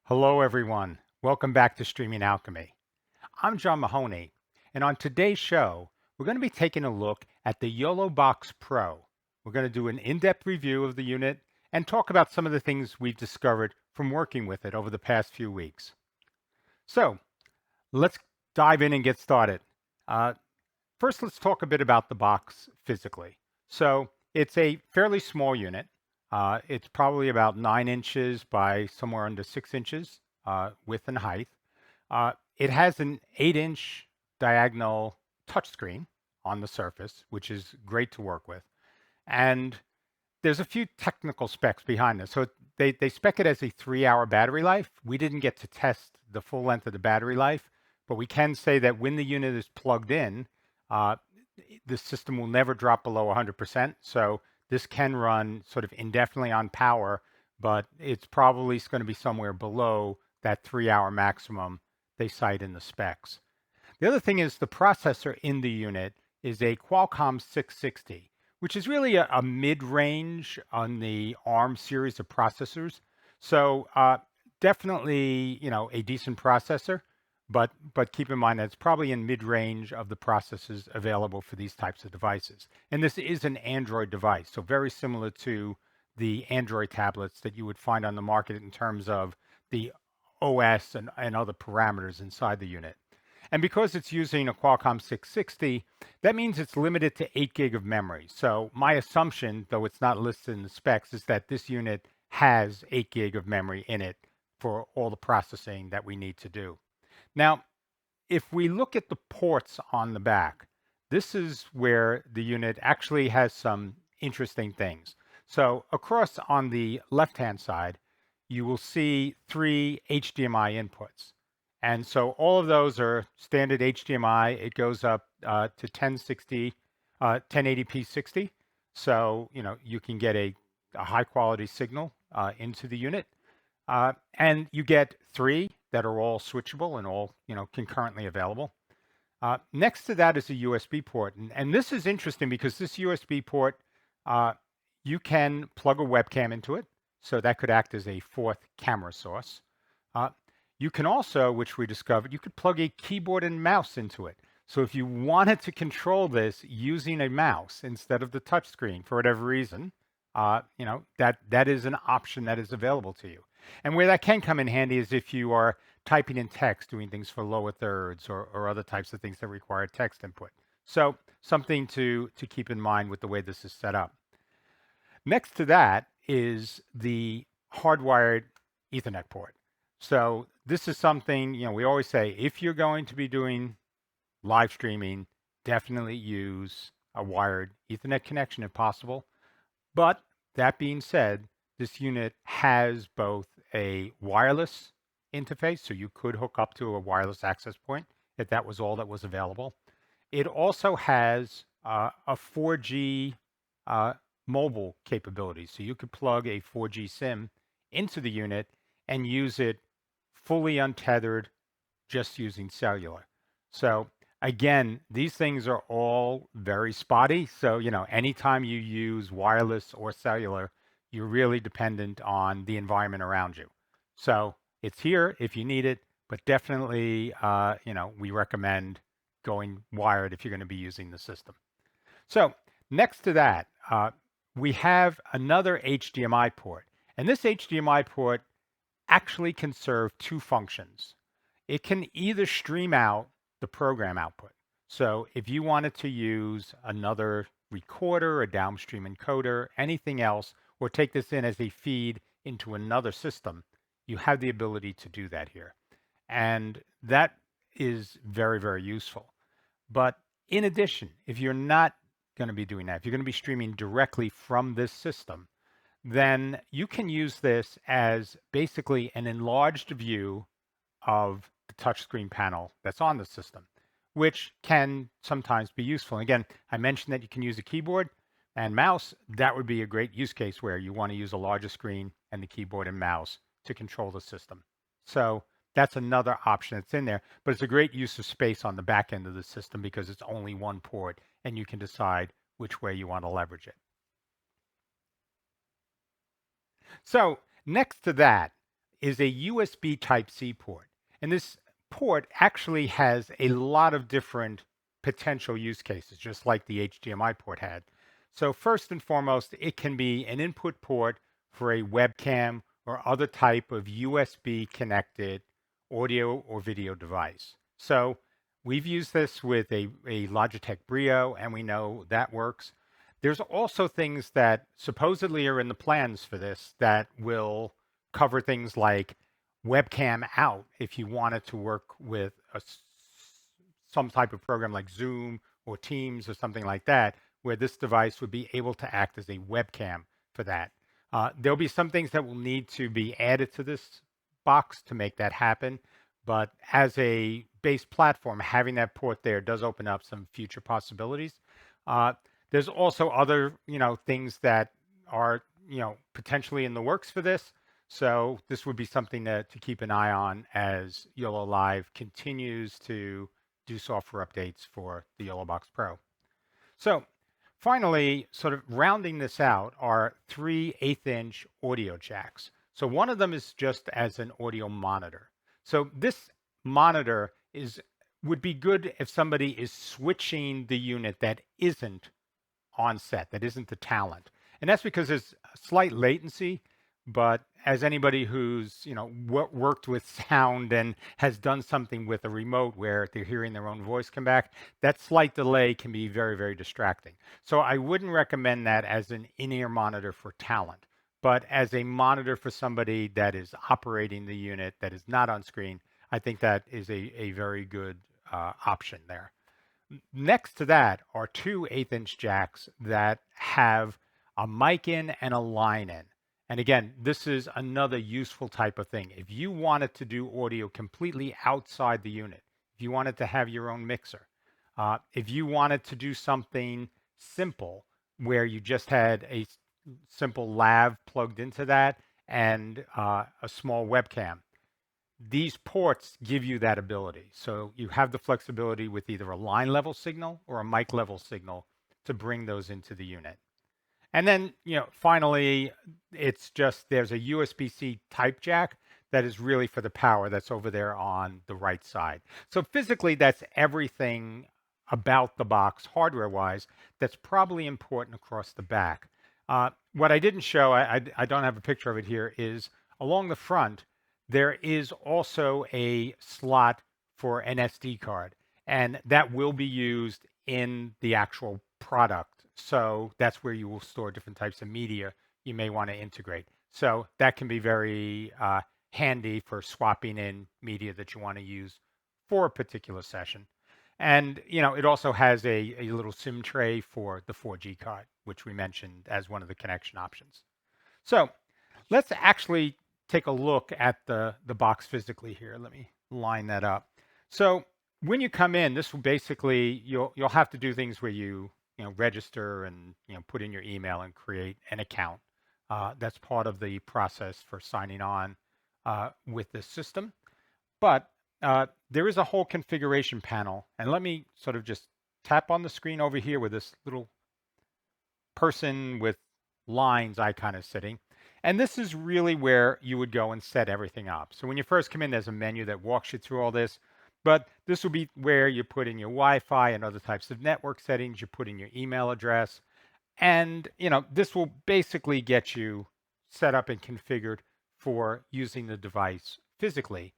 Hello, everyone. Welcome back to Streaming Alchemy. I'm John Mahoney, and on today's show, we're going to be taking a look at the YoloBox Pro. We're going to do an in-depth review of the unit and talk about some of the things we've discovered from working with it over the past few weeks. So let's dive in and get started. First, let's talk a bit about the box physically. So it's a fairly small unit. It's probably about 9 inches by somewhere under 6 inches width and height. It has an 8-inch diagonal touchscreen on the surface, which is great to work with. And there's a few technical specs behind this. So they spec it as a 3-hour battery life. We didn't get to test the full length of the battery life, but we can say that when the unit is plugged in, uh, the system will never drop below 100%. So this can run sort of indefinitely on power, but it's probably going to be somewhere below that 3-hour maximum they cite in the specs. The other thing is the processor in the unit is a Qualcomm 660, which is really a mid-range on the ARM series of processors. So definitely, a decent processor, but keep in mind that it's probably in mid-range of the processors available for these types of devices. And this is an Android device, so very similar to the Android tablets that you would find on the market in terms of the OS and other parameters inside the unit. And because it's using a Qualcomm 660, that means it's limited to 8 gig of memory. So my assumption, though it's not listed in the specs, is that this unit has 8 gig of memory in it for all the processing that we need to do. Now, if we look at the ports on the back, this is where the unit actually has some interesting things. So across on the left-hand side, you will see 3 HDMI inputs. And so all of those are standard HDMI. It goes up to 1080p 60. So, you can get a high quality signal into the unit. And you get 3 that are all switchable and all, concurrently available. Next to that is a USB port. And this is interesting because this USB port, you can plug a webcam into it. So that could act as a fourth camera source. You can also, which we discovered, you could plug a keyboard and mouse into it. So if you wanted to control this using a mouse instead of the touchscreen for whatever reason, that is an option that is available to you. And where that can come in handy is if you are typing in text, doing things for lower thirds or other types of things that require text input. So something to keep in mind with the way this is set up. Next to that is the hardwired Ethernet port. So this is something, we always say, if you're going to be doing live streaming, definitely use a wired Ethernet connection if possible. But that being said, this unit has both a wireless interface, so you could hook up to a wireless access point if that was all that was available. It also has a 4G mobile capability, so you could plug a 4G SIM into the unit and use it fully untethered, just using cellular. So again, these things are all very spotty. So, anytime you use wireless or cellular, you're really dependent on the environment around you. So it's here if you need it, but definitely, we recommend going wired if you're going to be using the system. So next to that, we have another HDMI port. And this HDMI port actually can serve 2 functions. It can either stream out the program output. So if you wanted to use another recorder, a downstream encoder, anything else, or take this in as a feed into another system, you have the ability to do that here. And that is very, very useful. But in addition, if you're not going to be doing that, if you're going to be streaming directly from this system, then you can use this as basically an enlarged view of the touchscreen panel that's on the system, which can sometimes be useful. And again, I mentioned that you can use a keyboard and mouse. That would be a great use case where you want to use a larger screen and the keyboard and mouse to control the system. So that's another option that's in there, but it's a great use of space on the back end of the system because it's only one port and you can decide which way you want to leverage it. So next to that, is a USB Type-C port. And this port actually has a lot of different potential use cases, just like the HDMI port had. So first and foremost, it can be an input port for a webcam or other type of USB connected audio or video device. So we've used this with a Logitech Brio, and we know that works. There's also things that supposedly are in the plans for this that will cover things like webcam out if you wanted to work with some type of program like Zoom or Teams or something like that, where this device would be able to act as a webcam for that. There'll be some things that will need to be added to this box to make that happen. But as a base platform, having that port there does open up some future possibilities. There's also other, things that are, potentially in the works for this. So this would be something to keep an eye on as YoloLiv continues to do software updates for the YoloBox Pro. So finally, sort of rounding this out are 3 1/8-inch audio jacks. So one of them is just as an audio monitor. So this monitor would be good if somebody is switching the unit that isn't on set, that isn't the talent. And that's because there's a slight latency, but as anybody who's, worked with sound and has done something with a remote where they're hearing their own voice come back, that slight delay can be very, very distracting. So I wouldn't recommend that as an in-ear monitor for talent, but as a monitor for somebody that is operating the unit that is not on screen, I think that is a very good option there. Next to that are 2 1/8-inch jacks that have a mic in and a line in. And again, this is another useful type of thing. If you wanted to do audio completely outside the unit, if you wanted to have your own mixer, if you wanted to do something simple where you just had a simple lav plugged into that and a small webcam, these ports give you that ability. So you have the flexibility with either a line level signal or a mic level signal to bring those into the unit. And then, finally, it's just there's a USB-C type jack that is really for the power that's over there on the right side. So physically, that's everything about the box hardware-wise that's probably important across the back. What I didn't show, I don't have a picture of it here, is along the front, there is also a slot for an SD card, and that will be used in the actual product. So that's where you will store different types of media you may want to integrate. So that can be very handy for swapping in media that you want to use for a particular session. And, it also has a little SIM tray for the 4G card, which we mentioned as one of the connection options. So let's actually take a look at the box physically here. Let me line that up. So when you come in, this will basically, you'll have to do things where you register and put in your email and create an account. That's part of the process for signing on with this system. But there is a whole configuration panel, and let me sort of just tap on the screen over here with this little person with lines icon is sitting. And this is really where you would go and set everything up. So when you first come in, there's a menu that walks you through all this. But this will be where you put in your Wi-Fi and other types of network settings. You put in your email address. And, this will basically get you set up and configured for using the device physically.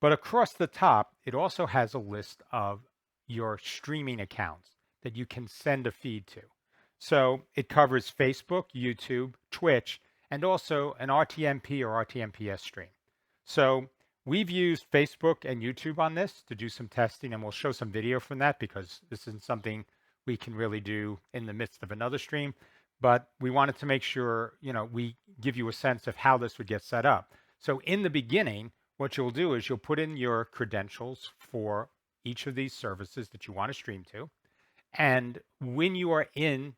But across the top, it also has a list of your streaming accounts that you can send a feed to. So it covers Facebook, YouTube, Twitch, and also an RTMP or RTMPS stream. So we've used Facebook and YouTube on this to do some testing, and we'll show some video from that because this isn't something we can really do in the midst of another stream. But we wanted to make sure, we give you a sense of how this would get set up. So in the beginning, what you'll do is you'll put in your credentials for each of these services that you want to stream to. And when you are in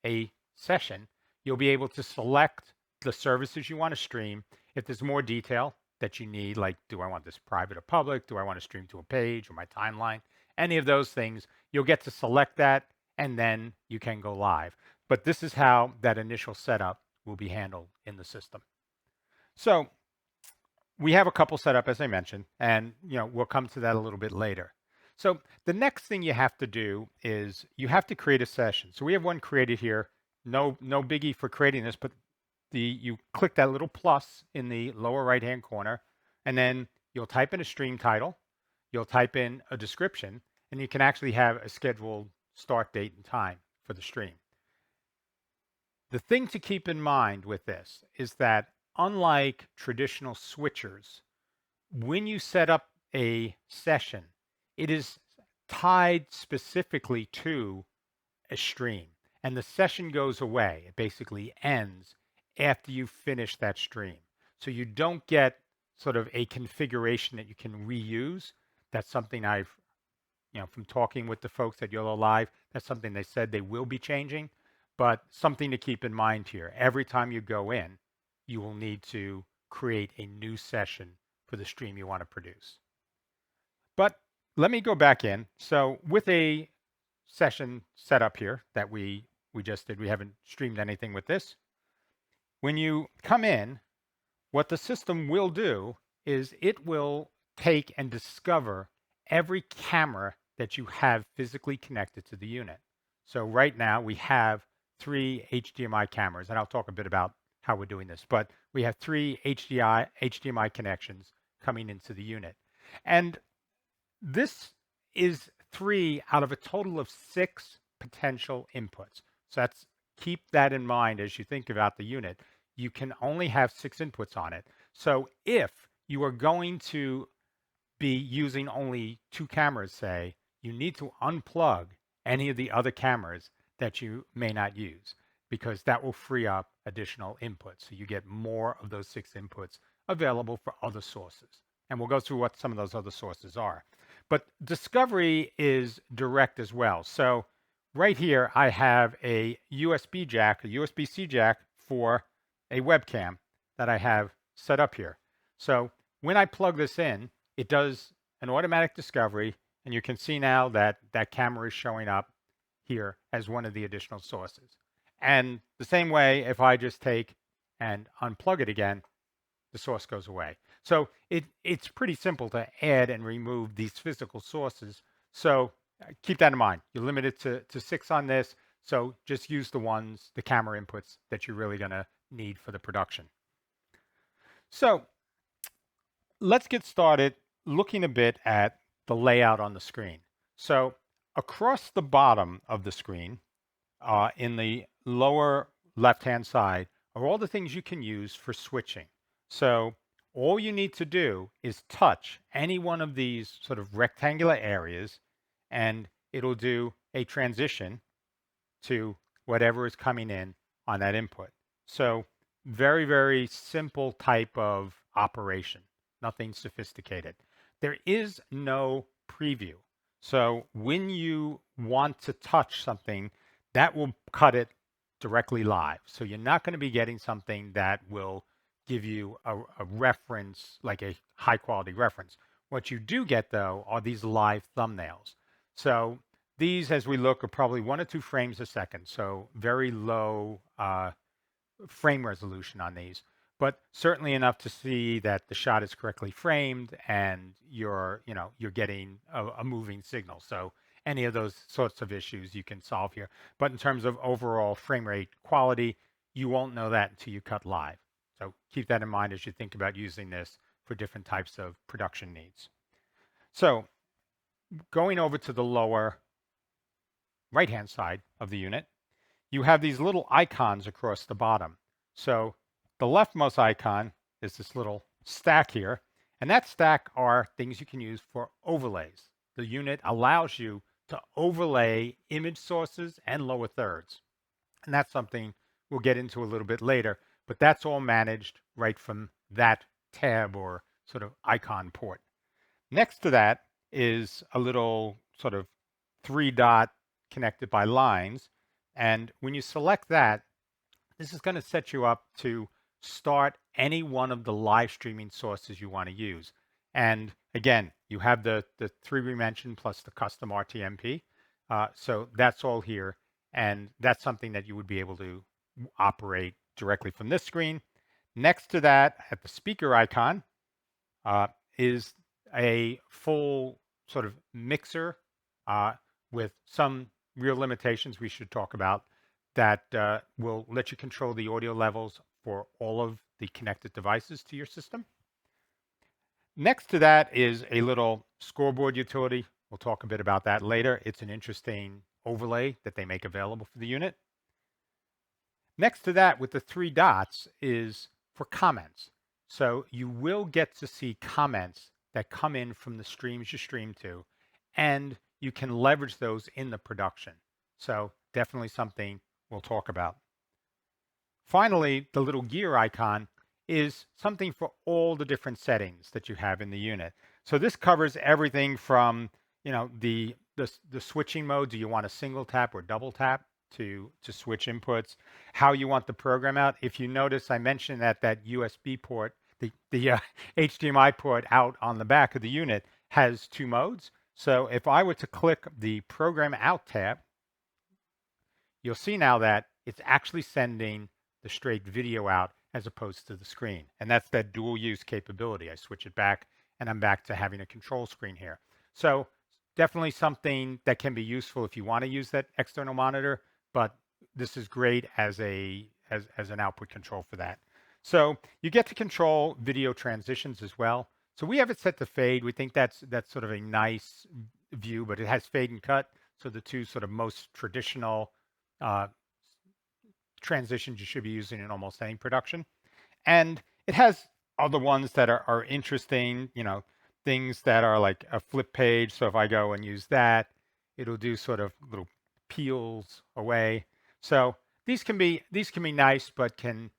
a session, you'll be able to select the services you want to stream. If there's more detail that you need, like, do I want this private or public? Do I want to stream to a page or my timeline? Any of those things, you'll get to select that, and then you can go live. But this is how that initial setup will be handled in the system. So we have a couple set up, as I mentioned, and we'll come to that a little bit later. So the next thing you have to do is you have to create a session. So we have one created here. No biggie for creating this, but you click that little plus in the lower right-hand corner, and then you'll type in a stream title, you'll type in a description, and you can actually have a scheduled start date and time for the stream. The thing to keep in mind with this is that unlike traditional switchers, when you set up a session, it is tied specifically to a stream, and the session goes away. It basically ends after you finish that stream. So you don't get sort of a configuration that you can reuse. That's something I've, from talking with the folks at YoloLiv, that's something they said they will be changing, but something to keep in mind here. Every time you go in, you will need to create a new session for the stream you want to produce. But let me go back in. So with a session set up here that we just did, we haven't streamed anything with this. When you come in, what the system will do is it will take and discover every camera that you have physically connected to the unit. So right now we have 3 HDMI cameras, and I'll talk a bit about how we're doing this, but we have 3 HDMI connections coming into the unit. And this is 3 out of a total of 6 potential inputs. So keep that in mind as you think about the unit. You can only have 6 inputs on it. So if you are going to be using only 2 cameras, say, you need to unplug any of the other cameras that you may not use, because that will free up additional inputs. So you get more of those 6 inputs available for other sources. And we'll go through what some of those other sources are. But discovery is direct as well. So right here, I have a USB jack, a USB-C jack for a webcam that I have set up here. So when I plug this in, it does an automatic discovery, and you can see now that that camera is showing up here as one of the additional sources. And the same way, if I just take and unplug it again, the source goes away. So it's pretty simple to add and remove these physical sources. So keep that in mind. You're limited to 6 on this. So just use the camera inputs that you're really going to need for the production. So let's get started looking a bit at the layout on the screen. So across the bottom of the screen, in the lower left-hand side, are all the things you can use for switching. So all you need to do is touch any one of these sort of rectangular areas, and it'll do a transition to whatever is coming in on that input. So very, very simple type of operation, nothing sophisticated. There is no preview. So when you want to touch something, that will cut it directly live. So you're not going to be getting something that will give you a reference, like a high quality reference. What you do get though are these live thumbnails. So these, as we look, are probably 1 or 2 frames a second. So very low frame resolution on these, but certainly enough to see that the shot is correctly framed and you're getting a moving signal. So any of those sorts of issues you can solve here. But in terms of overall frame rate quality, you won't know that until you cut live. So keep that in mind as you think about using this for different types of production needs. So going over to the lower right-hand side of the unit, you have these little icons across the bottom. So the leftmost icon is this little stack here, and that stack are things you can use for overlays. The unit allows you to overlay image sources and lower thirds. And that's something we'll get into a little bit later, but that's all managed right from that tab or sort of icon port. Next to that is a little sort of 3-dot connected by lines. And when you select that, this is going to set you up to start any one of the live streaming sources you want to use. And again, you have the 3 we mentioned plus the custom RTMP. So that's all here. And that's something that you would be able to operate directly from this screen. Next to that, at the speaker icon, uh, is a full sort of mixer uh, with some real limitations we should talk about that will let you control the audio levels for all of the connected devices to your system. Next to that is a little scoreboard utility. We'll talk a bit about that later. It's an interesting overlay that they make available for the unit. Next to that with the three dots is for comments. So you will get to see comments that come in from the streams you stream to, and you can leverage those in the production. So definitely something we'll talk about. Finally, the little gear icon is something for all the different settings that you have in the unit. So this covers everything from, the switching mode. Do you want a single tap or double tap to switch inputs? How you want the program out. If you notice, I mentioned that USB port, the HDMI port out on the back of the unit has two modes. So if I were to click the program out tab, you'll see now that it's actually sending the straight video out as opposed to the screen. And that's that dual use capability. I switch it back and I'm back to having a control screen here. So definitely something that can be useful if you want to use that external monitor, but this is great as an output control for that. So you get to control video transitions as well. So we have it set to fade. We think that's sort of a nice view, but it has fade and cut. So the two sort of most traditional transitions you should be using in almost any production. And it has other ones that are interesting, things that are like a flip page. So if I go and use that, it'll do sort of little peels away. So these can be nice, but can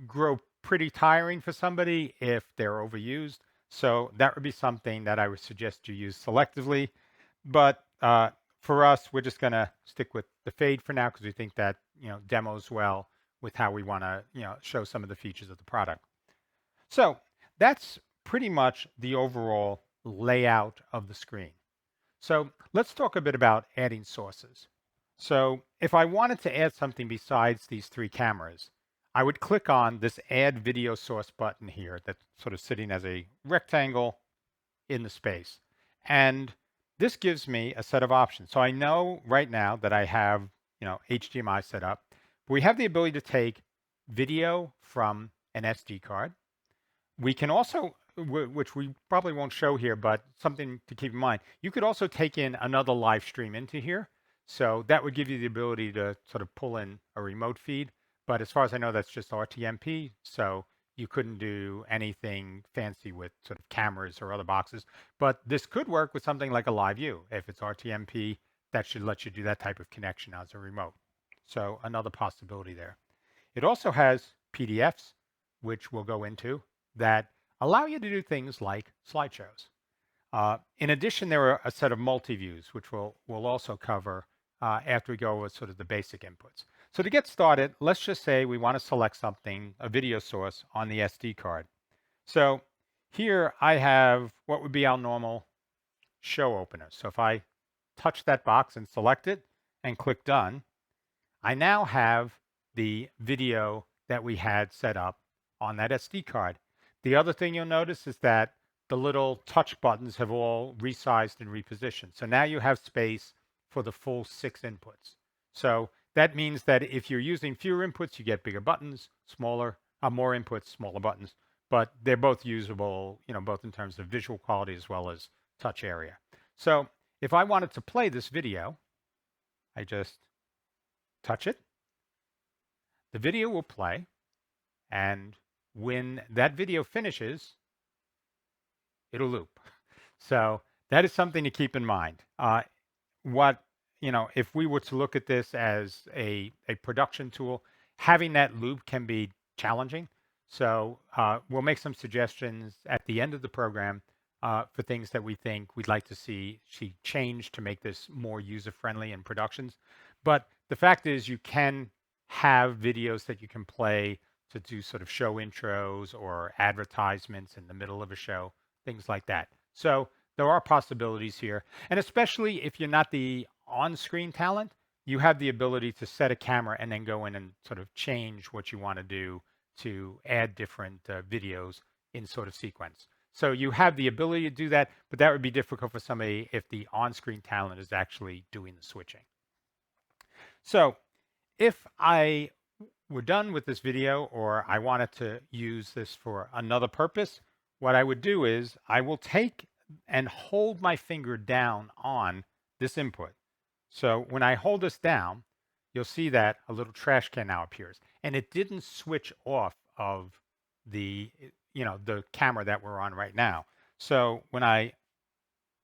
grow pretty tiring for somebody if they're overused. So that would be something that I would suggest you use selectively. But for us, we're just going to stick with the fade for now because we think that demos well with how we want to show some of the features of the product. So that's pretty much the overall layout of the screen. So let's talk a bit about adding sources. So if I wanted to add something besides these three cameras, I would click on this Add Video Source button here that's sort of sitting as a rectangle in the space. And this gives me a set of options. So I know right now that I have, HDMI set up. We have the ability to take video from an SD card. We can also, which we probably won't show here, but something to keep in mind, you could also take in another live stream into here. So that would give you the ability to sort of pull in a remote feed. But as far as I know, that's just RTMP. So you couldn't do anything fancy with sort of cameras or other boxes. But this could work with something like a live view. If it's RTMP, that should let you do that type of connection as a remote. So another possibility there. It also has PDFs, which we'll go into, that allow you to do things like slideshows. In addition, there are a set of multi-views, which we'll also cover after we go over sort of the basic inputs. So to get started, let's just say we want to select something, a video source on the SD card. So here I have what would be our normal show opener. So if I touch that box and select it and click done, I now have the video that we had set up on that SD card. The other thing you'll notice is that the little touch buttons have all resized and repositioned. So now you have space for the full 6 inputs. So that means that if you're using fewer inputs, you get bigger buttons, more inputs, smaller buttons, but they're both usable, both in terms of visual quality as well as touch area. So if I wanted to play this video, I just touch it. The video will play, and when that video finishes, it'll loop. So that is something to keep in mind. If we were to look at this as a production tool, having that loop can be challenging. So we'll make some suggestions at the end of the program for things that we think we'd like to see change to make this more user-friendly in productions. But the fact is you can have videos that you can play to do sort of show intros or advertisements in the middle of a show, things like that. So there are possibilities here. And especially if you're not the on-screen talent, you have the ability to set a camera and then go in and sort of change what you want to do to add different videos in sort of sequence. So you have the ability to do that, but that would be difficult for somebody if the on-screen talent is actually doing the switching. So if I were done with this video or I wanted to use this for another purpose, what I would do is I will take and hold my finger down on this input. So when I hold this down, you'll see that a little trash can now appears, and it didn't switch off of the the camera that we're on right now. So when I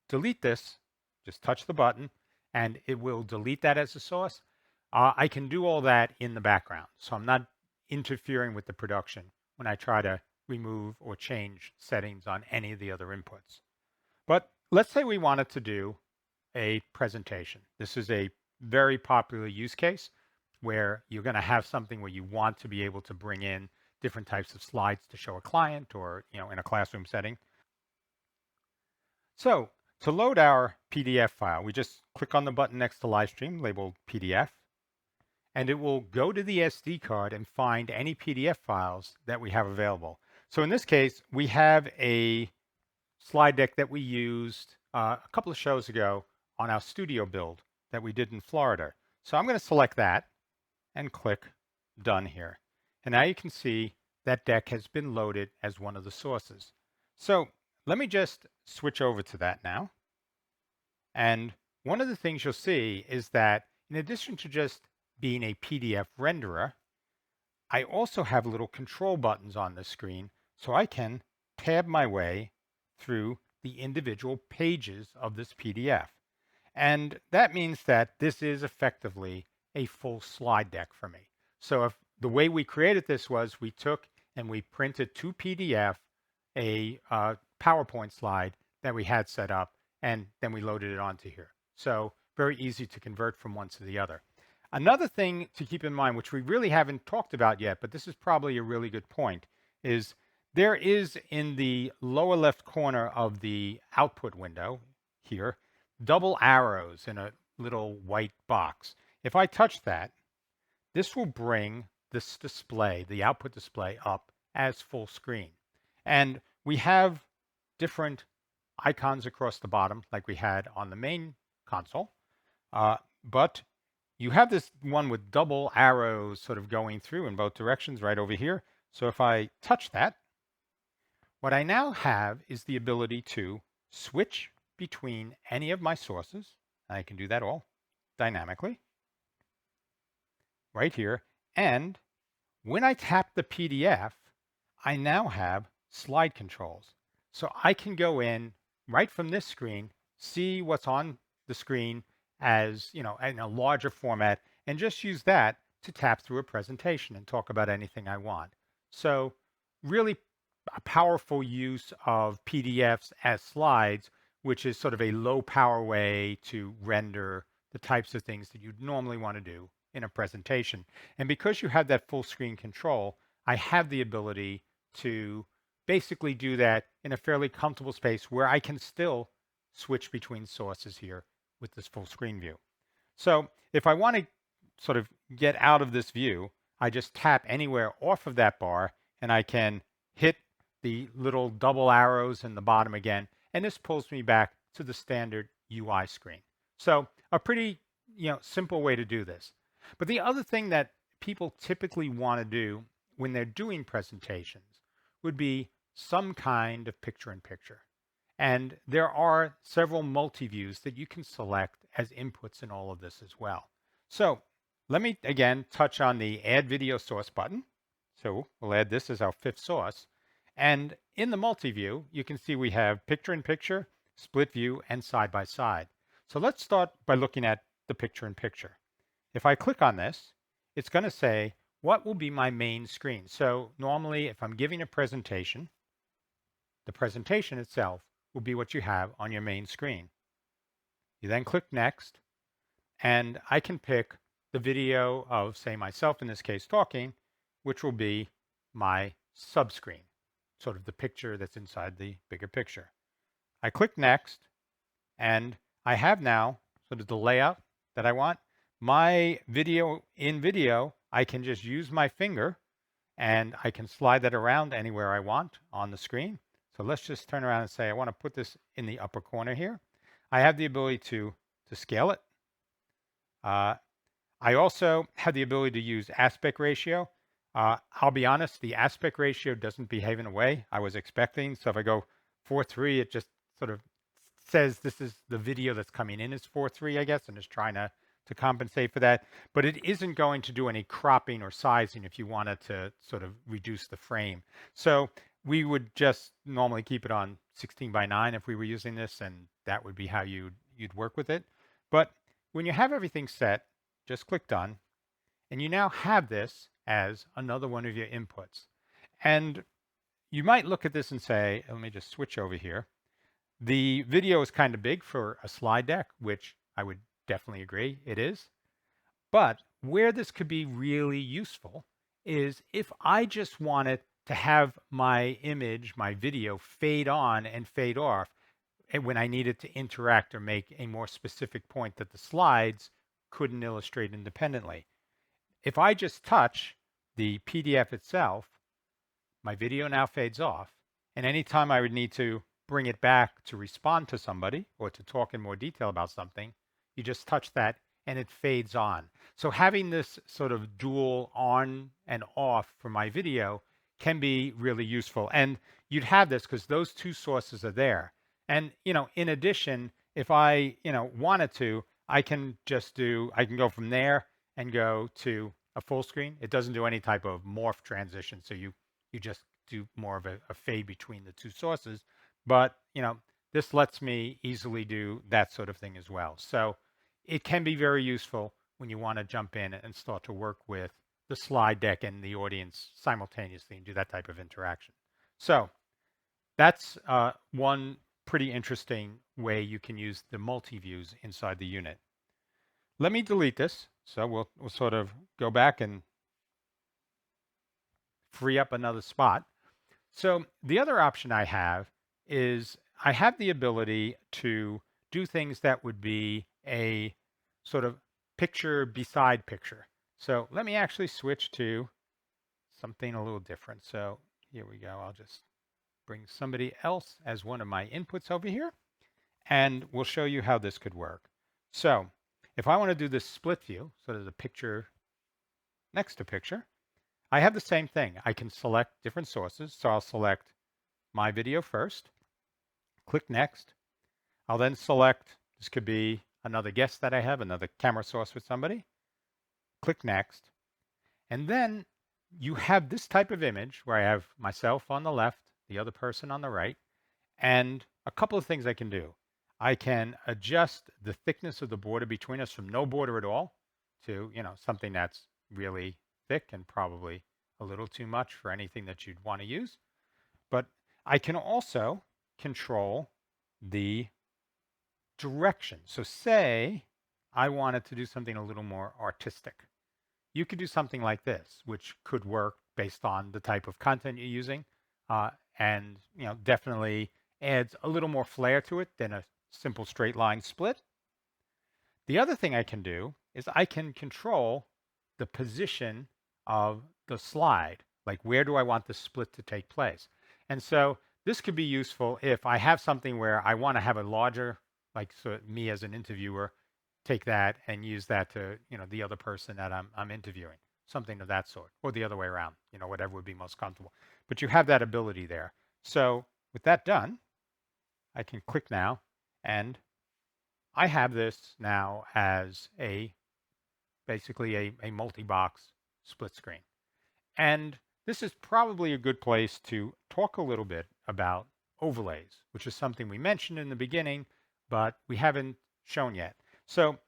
delete this, just touch the button and it will delete that as a source. I can do all that in the background, so I'm not interfering with the production when I try to remove or change settings on any of the other inputs. But let's say we wanted to do a presentation. This is a very popular use case where you're going to have something where you want to be able to bring in different types of slides to show a client or in a classroom setting. So to load our PDF file, we just click on the button next to live stream labeled PDF, and it will go to the SD card and find any PDF files that we have available. So in this case, we have a slide deck that we used a couple of shows ago on our studio build that we did in Florida. So I'm going to select that and click Done here. And now you can see that deck has been loaded as one of the sources. So let me just switch over to that now. And one of the things you'll see is that in addition to just being a PDF renderer, I also have little control buttons on the screen so I can tab my way through the individual pages of this PDF. And that means that this is effectively a full slide deck for me. So if the way we created this was we took and we printed to PDF a PowerPoint slide that we had set up, and then we loaded it onto here. So very easy to convert from one to the other. Another thing to keep in mind, which we really haven't talked about yet, but this is probably a really good point, is there is in the lower left corner of the output window here, double arrows in a little white box. If I touch that, this will bring this display, the output display, up as full screen. And we have different icons across the bottom like we had on the main console, but you have this one with double arrows sort of going through in both directions right over here. So if I touch that, what I now have is the ability to switch between any of my sources. I can do that all dynamically right here. And when I tap the PDF, I now have slide controls. So I can go in right from this screen, see what's on the screen as, in a larger format, and just use that to tap through a presentation and talk about anything I want. So really a powerful use of PDFs as slides, which is sort of a low power way to render the types of things that you'd normally want to do in a presentation. And because you have that full screen control, I have the ability to basically do that in a fairly comfortable space where I can still switch between sources here with this full screen view. So if I want to sort of get out of this view, I just tap anywhere off of that bar and I can hit the little double arrows in the bottom again, and this pulls me back to the standard UI screen. So a pretty simple way to do this. But the other thing that people typically want to do when they're doing presentations would be some kind of picture-in-picture. And there are several multi-views that you can select as inputs in all of this as well. So let me again touch on the Add Video Source button. So we'll add this as our fifth source. And in the multi-view, you can see we have picture-in-picture, split view, and side-by-side. So let's start by looking at the picture-in-picture. If I click on this, it's going to say, what will be my main screen? So normally, if I'm giving a presentation, the presentation itself will be what you have on your main screen. You then click Next, and I can pick the video of, say, myself in this case talking, which will be my subscreen, sort of the picture that's inside the bigger picture. I click Next, and I have now sort of the layout that I want. My video, I can just use my finger and I can slide that around anywhere I want on the screen. So let's just turn around and say, I want to put this in the upper corner here. I have the ability to scale it. I also have the ability to use aspect ratio. I'll be honest, the aspect ratio doesn't behave in a way I was expecting. So if I go 4:3, it just sort of says this is the video that's coming in is 4:3, I guess, and is trying to compensate for that. But it isn't going to do any cropping or sizing if you wanted to sort of reduce the frame. So we would just normally keep it on 16:9 if we were using this, and that would be how you'd work with it. But when you have everything set, just click done, and you now have this as another one of your inputs. And you might look at this and say, let me just switch over here. The video is kind of big for a slide deck, which I would definitely agree it is. But where this could be really useful is if I just wanted to have my image, my video fade on and fade off when I needed to interact or make a more specific point that the slides couldn't illustrate independently. If I just touch the PDF itself, my video now fades off. And anytime I would need to bring it back to respond to somebody or to talk in more detail about something, you just touch that and it fades on. So having this sort of dual on and off for my video can be really useful. And you'd have this because those two sources are there. And, in addition, if I, wanted to, I can go from there and go to a full screen. It doesn't do any type of morph transition. So you just do more of a fade between the two sources. But, this lets me easily do that sort of thing as well. So it can be very useful when you want to jump in and start to work with the slide deck and the audience simultaneously and do that type of interaction. So that's one pretty interesting way you can use the multi-views inside the unit. Let me delete this. So we'll sort of go back and free up another spot. So the other option I have is I have the ability to do things that would be a sort of picture beside picture. So let me actually switch to something a little different. So here we go. I'll just bring somebody else as one of my inputs over here, and we'll show you how this could work. So if I want to do this split view, so there's a picture next to picture, I have the same thing. I can select different sources. So I'll select my video first, click next. I'll then select, this could be another guest that I have, another camera source with somebody. Click next. And then you have this type of image where I have myself on the left, the other person on the right, and a couple of things I can do. I can adjust the thickness of the border between us from no border at all to, something that's really thick and probably a little too much for anything that you'd want to use. But I can also control the direction. So say I wanted to do something a little more artistic. You could do something like this, which could work based on the type of content you're using, and definitely adds a little more flair to it than a simple straight line split. The other thing I can do is I can control the position of the slide, like where do I want the split to take place. And so this could be useful if I have something where I want to have a larger, like so me as an interviewer, take that and use that to, the other person that I'm interviewing, something of that sort, or the other way around, whatever would be most comfortable. But you have that ability there. So with that done, I can click now, and I have this now as basically a multi-box split screen. And this is probably a good place to talk a little bit about overlays, which is something we mentioned in the beginning, but we haven't shown yet. So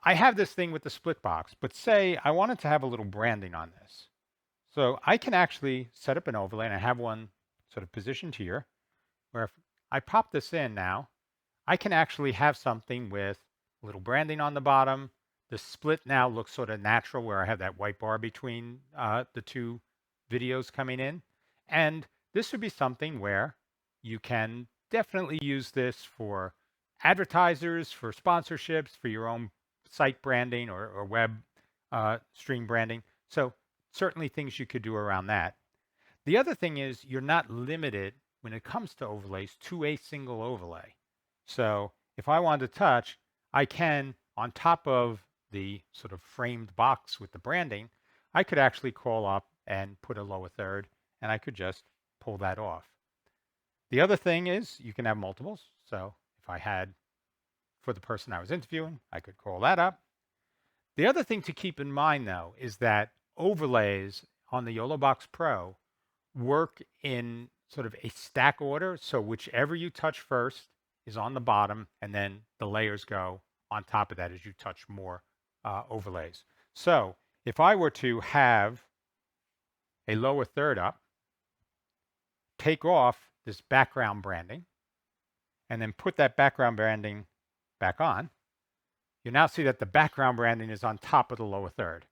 I have this thing with the split box, but say I wanted to have a little branding on this. So I can actually set up an overlay, and I have one sort of positioned here, where if I pop this in now, I can actually have something with a little branding on the bottom. The split now looks sort of natural where I have that white bar between the two videos coming in. And this would be something where you can definitely use this for advertisers, for sponsorships, for your own site branding or web stream branding. So certainly things you could do around that. The other thing is you're not limited when it comes to overlays to a single overlay. So if I want to touch, I can, on top of the sort of framed box with the branding, I could actually crawl up and put a lower third, and I could just pull that off. The other thing is you can have multiples. So if I had, for the person I was interviewing, I could crawl that up. The other thing to keep in mind, though, is that overlays on the YoloBox Pro work in sort of a stack order. So whichever you touch first is on the bottom, and then the layers go on top of that as you touch more overlays. So if I were to have a lower third up, take off this background branding, and then put that background branding back on, you now see that the background branding is on top of the lower third.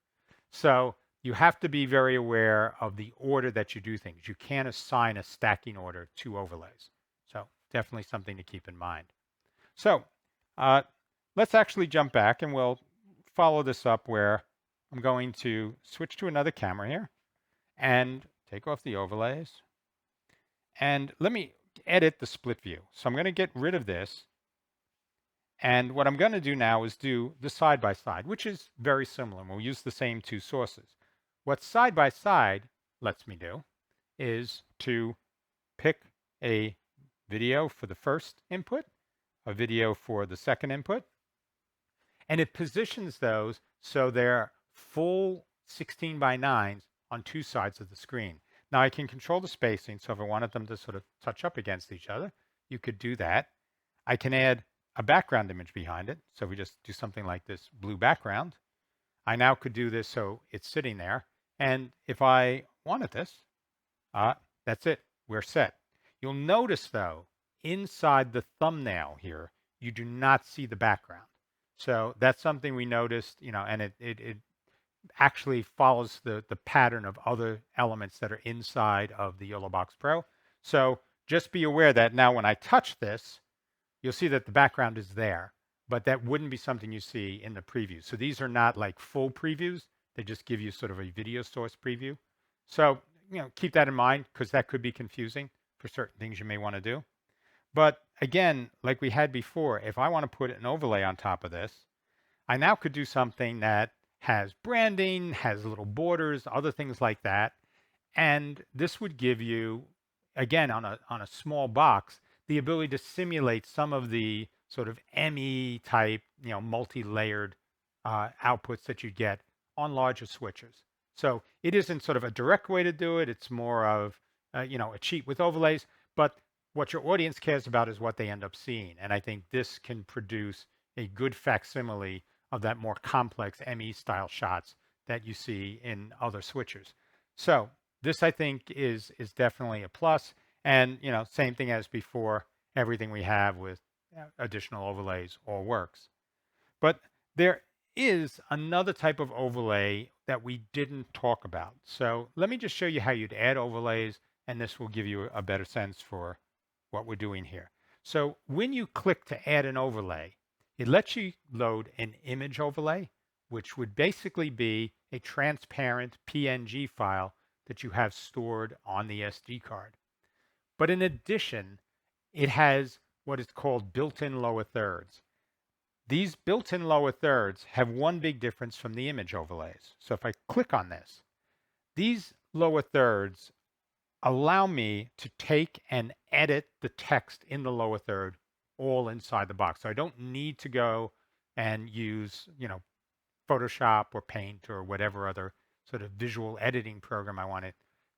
So you have to be very aware of the order that you do things. You can't assign a stacking order to overlays. So definitely something to keep in mind. So let's actually jump back and we'll follow this up where I'm going to switch to another camera here and take off the overlays. And let me edit the split view. So I'm going to get rid of this. And what I'm going to do now is do the side by side, which is very similar. We'll use the same two sources. What side by side lets me do is to pick a video for the first input, a video for the second input, and it positions those so they're full 16 by 9s on two sides of the screen. Now I can control the spacing, so if I wanted them to sort of touch up against each other, you could do that. I can add a background image behind it. So if we just do something like this blue background, I now could do this so it's sitting there. And if I wanted this, that's it. We're set. You'll notice, though, inside the thumbnail here, you do not see the background. So that's something we noticed, and it actually follows the pattern of other elements that are inside of the YoloBox Pro. So just be aware that now when I touch this, you'll see that the background is there, but that wouldn't be something you see in the preview. So these are not like full previews. They just give you sort of a video source preview. So, keep that in mind because that could be confusing for certain things you may want to do. But again, like we had before, if I want to put an overlay on top of this, I now could do something that has branding, has little borders, other things like that. And this would give you, again, on a small box, the ability to simulate some of the sort of ME type, multi-layered outputs that you get on larger switchers. So it isn't sort of a direct way to do it. It's more of, a cheat with overlays. But what your audience cares about is what they end up seeing. And I think this can produce a good facsimile of that more complex ME style shots that you see in other switchers. So this, I think, is definitely a plus. And, same thing as before, everything we have with additional overlays all works. But there is another type of overlay that we didn't talk about. So let me just show you how you'd add overlays, and this will give you a better sense for what we're doing here. So when you click to add an overlay, it lets you load an image overlay, which would basically be a transparent PNG file that you have stored on the SD card. But in addition, it has what is called built-in lower thirds. These built-in lower thirds have one big difference from the image overlays. So if I click on this, these lower thirds allow me to take and edit the text in the lower third all inside the box. So I don't need to go and use, Photoshop or Paint or whatever other sort of visual editing program I want it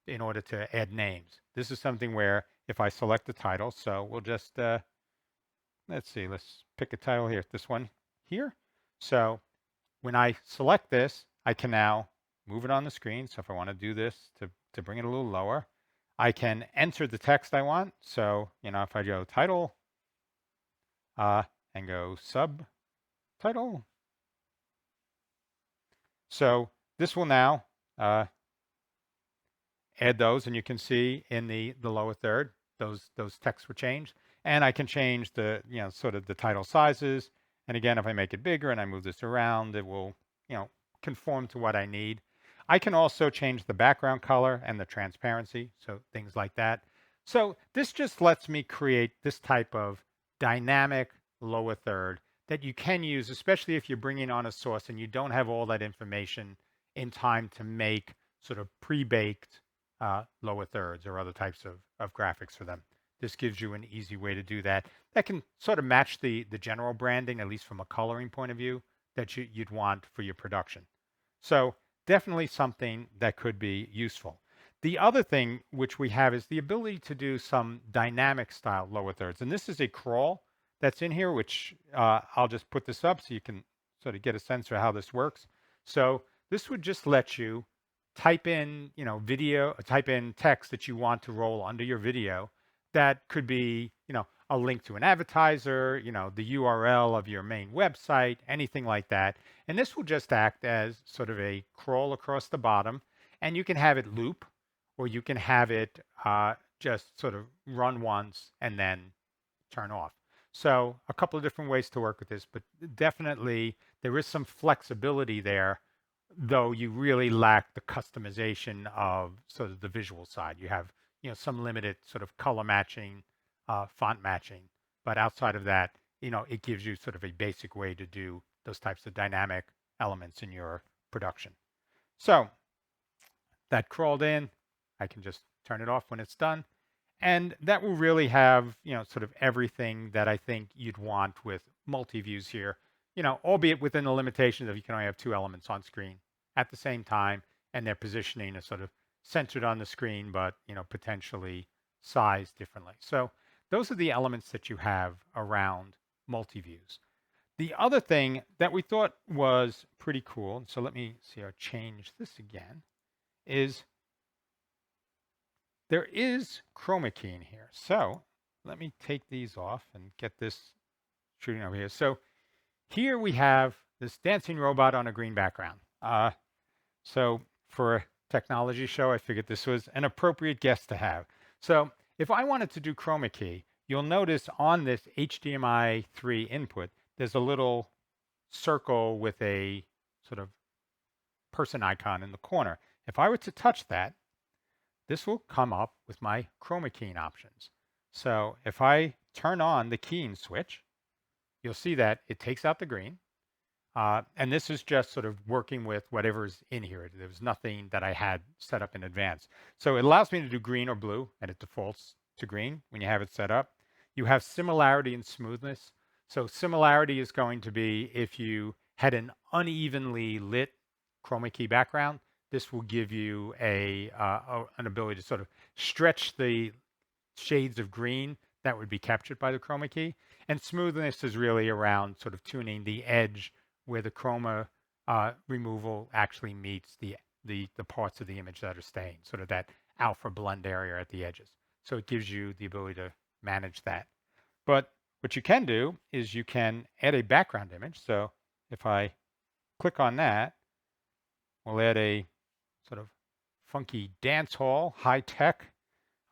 in order to add names. This is something where if I select the title, so we'll just, let's see, let's pick a title here, this one here. So when I select this, I can now move it on the screen. So if I want to do this to bring it a little lower, I can enter the text I want. So, if I go title and go subtitle. So this will now add those, and you can see in the lower third, those texts were changed. And I can change the, sort of the title sizes. And again, if I make it bigger and I move this around, it will, conform to what I need. I can also change the background color and the transparency, so things like that. So this just lets me create this type of dynamic lower third that you can use, especially if you're bringing on a source and you don't have all that information in time to make sort of pre-baked lower thirds or other types of graphics for them. This gives you an easy way to do that. That can sort of match the general branding, at least from a coloring point of view, that you'd want for your production. So definitely something that could be useful. The other thing which we have is the ability to do some dynamic style lower thirds. And this is a crawl that's in here, which I'll just put this up so you can sort of get a sense of how this works. So this would just let you type in, video, type in text that you want to roll under your video. That could be, a link to an advertiser, the URL of your main website, anything like that. And this will just act as sort of a crawl across the bottom, and you can have it loop, or you can have it just sort of run once and then turn off. So a couple of different ways to work with this, but definitely there is some flexibility there, though you really lack the customization of sort of the visual side. You have, some limited sort of color matching, font matching, but outside of that, it gives you sort of a basic way to do those types of dynamic elements in your production. So that crawled in. I can just turn it off when it's done. And that will really have, sort of everything that I think you'd want with multi-views here, albeit within the limitations of you can only have two elements on screen at the same time, and their positioning is sort of centered on the screen, but, potentially sized differently. So those are the elements that you have around multi-views. The other thing that we thought was pretty cool, so let me see, I'll change this again, is there is Chroma Key in here. So let me take these off and get this shooting over here. So here we have this dancing robot on a green background. So for a technology show, I figured this was an appropriate guest to have. So if I wanted to do Chroma Key, you'll notice on this HDMI 3 input, there's a little circle with a sort of person icon in the corner. If I were to touch that, this will come up with my Chroma Keying options. So if I turn on the keying switch, you'll see that it takes out the green. And this is just sort of working with whatever's in here. There was nothing that I had set up in advance. So it allows me to do green or blue, and it defaults to green when you have it set up. You have similarity and smoothness. So similarity is going to be if you had an unevenly lit Chroma Key background, this will give you an ability to sort of stretch the shades of green that would be captured by the Chroma Key. And smoothness is really around sort of tuning the edge where the chroma removal actually meets the parts of the image that are staying, sort of that alpha blend area at the edges. So it gives you the ability to manage that. But what you can do is you can add a background image. So if I click on that, we'll add a sort of funky dance hall, high tech.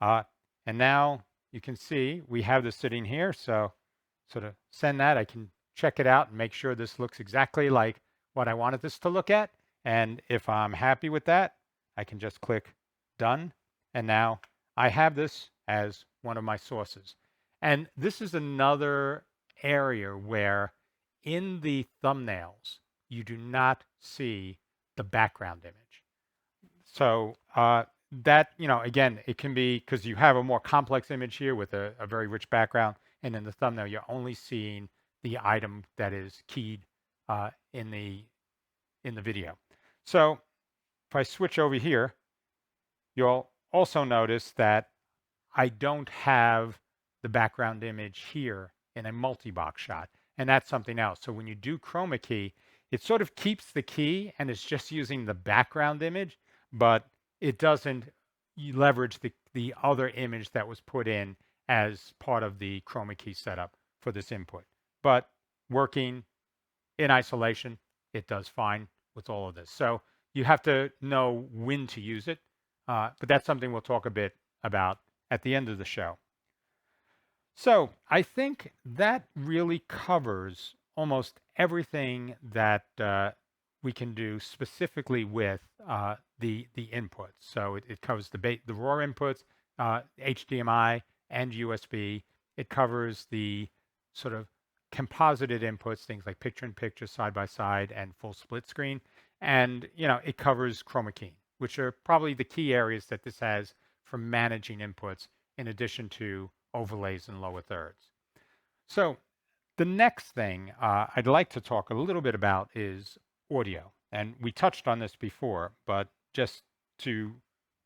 And now you can see we have this sitting here. So sort of send that. I can check it out and make sure this looks exactly like what I wanted this to look at. And if I'm happy with that, I can just click done. And now I have this as one of my sources. And this is another area where in the thumbnails, you do not see the background image. So that, again, it can be because you have a more complex image here with a very rich background. And in the thumbnail, you're only seeing the item that is keyed in the video. So if I switch over here, you'll also notice that I don't have the background image here in a multi-box shot. And that's something else. So when you do Chroma Key, it sort of keeps the key and it's just using the background image, but it doesn't leverage the other image that was put in as part of the Chroma Key setup for this input. But working in isolation, it does fine with all of this. So you have to know when to use it, but that's something we'll talk a bit about at the end of the show. So I think that really covers almost everything that we can do specifically with the inputs. So it covers the raw inputs, HDMI and USB. It covers the sort of composited inputs, things like picture-in-picture, side-by-side, and full split screen. And, it covers Chroma Key, which are probably the key areas that this has for managing inputs in addition to overlays and lower thirds. So the next thing I'd like to talk a little bit about is audio. And we touched on this before, but just to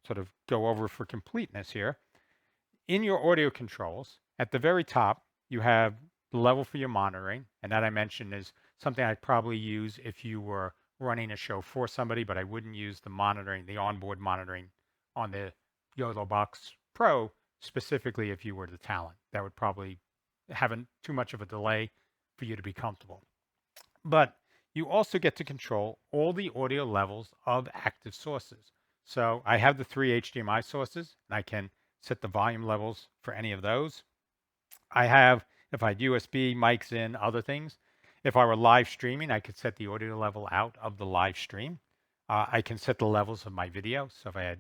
sort of go over for completeness here, in your audio controls, at the very top, you have the level for your monitoring. And that I mentioned is something I'd probably use if you were running a show for somebody, but I wouldn't use the monitoring, the onboard monitoring on the YoloBox Pro, specifically if you were the talent. That would probably have too much of a delay for you to be comfortable. But you also get to control all the audio levels of active sources. So I have the 3 HDMI sources, and I can set the volume levels for any of those. I have, if I had USB mics in, other things. If I were live streaming, I could set the audio level out of the live stream. I can set the levels of my video. So if I had,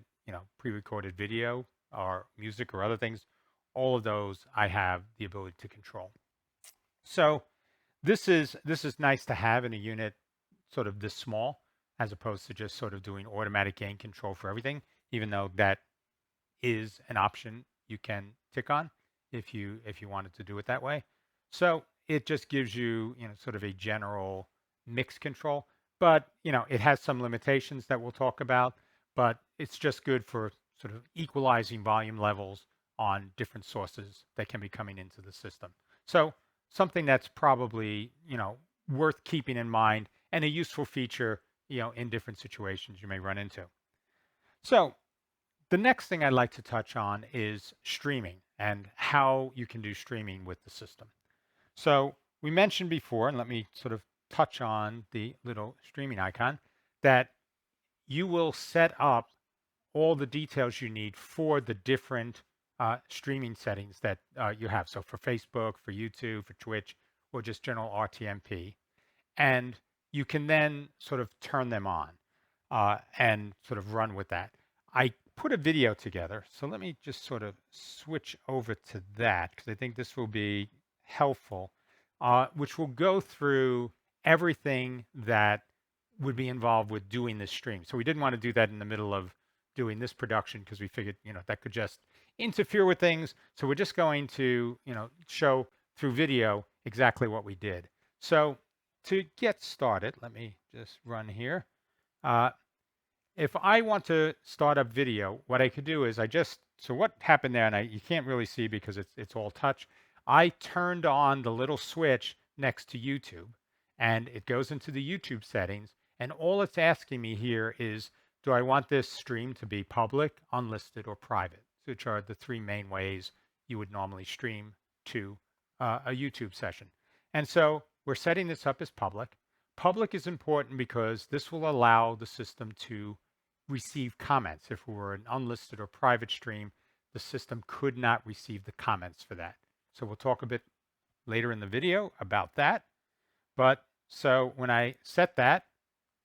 pre-recorded video or music or other things, all of those I have the ability to control. So this is nice to have in a unit sort of this small, as opposed to just sort of doing automatic gain control for everything, even though that is an option you can tick on if you wanted to do it that way. So it just gives you, sort of a general mix control, but it has some limitations that we'll talk about, but it's just good for sort of equalizing volume levels on different sources that can be coming into the system. So something that's probably, worth keeping in mind and a useful feature, in different situations you may run into. So the next thing I'd like to touch on is streaming and how you can do streaming with the system. So we mentioned before, and let me sort of touch on the little streaming icon, that you will set up all the details you need for the different streaming settings that you have. So for Facebook, for YouTube, for Twitch, or just general RTMP. And you can then sort of turn them on and sort of run with that. I put a video together. So let me just sort of switch over to that because I think this will be helpful, which will go through everything that would be involved with doing this stream. So we didn't want to do that in the middle of doing this production because we figured, that could just interfere with things. So we're just going to, show through video exactly what we did. So to get started, let me just run here. If I want to start up video, what I could do is so what happened there, and you can't really see because it's all touch. I turned on the little switch next to YouTube, and it goes into the YouTube settings, and all it's asking me here is, do I want this stream to be public, unlisted, or private, which are the 3 main ways you would normally stream to a YouTube session. And so we're setting this up as public. Public is important because this will allow the system to receive comments. If it were an unlisted or private stream, the system could not receive the comments for that. So we'll talk a bit later in the video about that. But so when I set that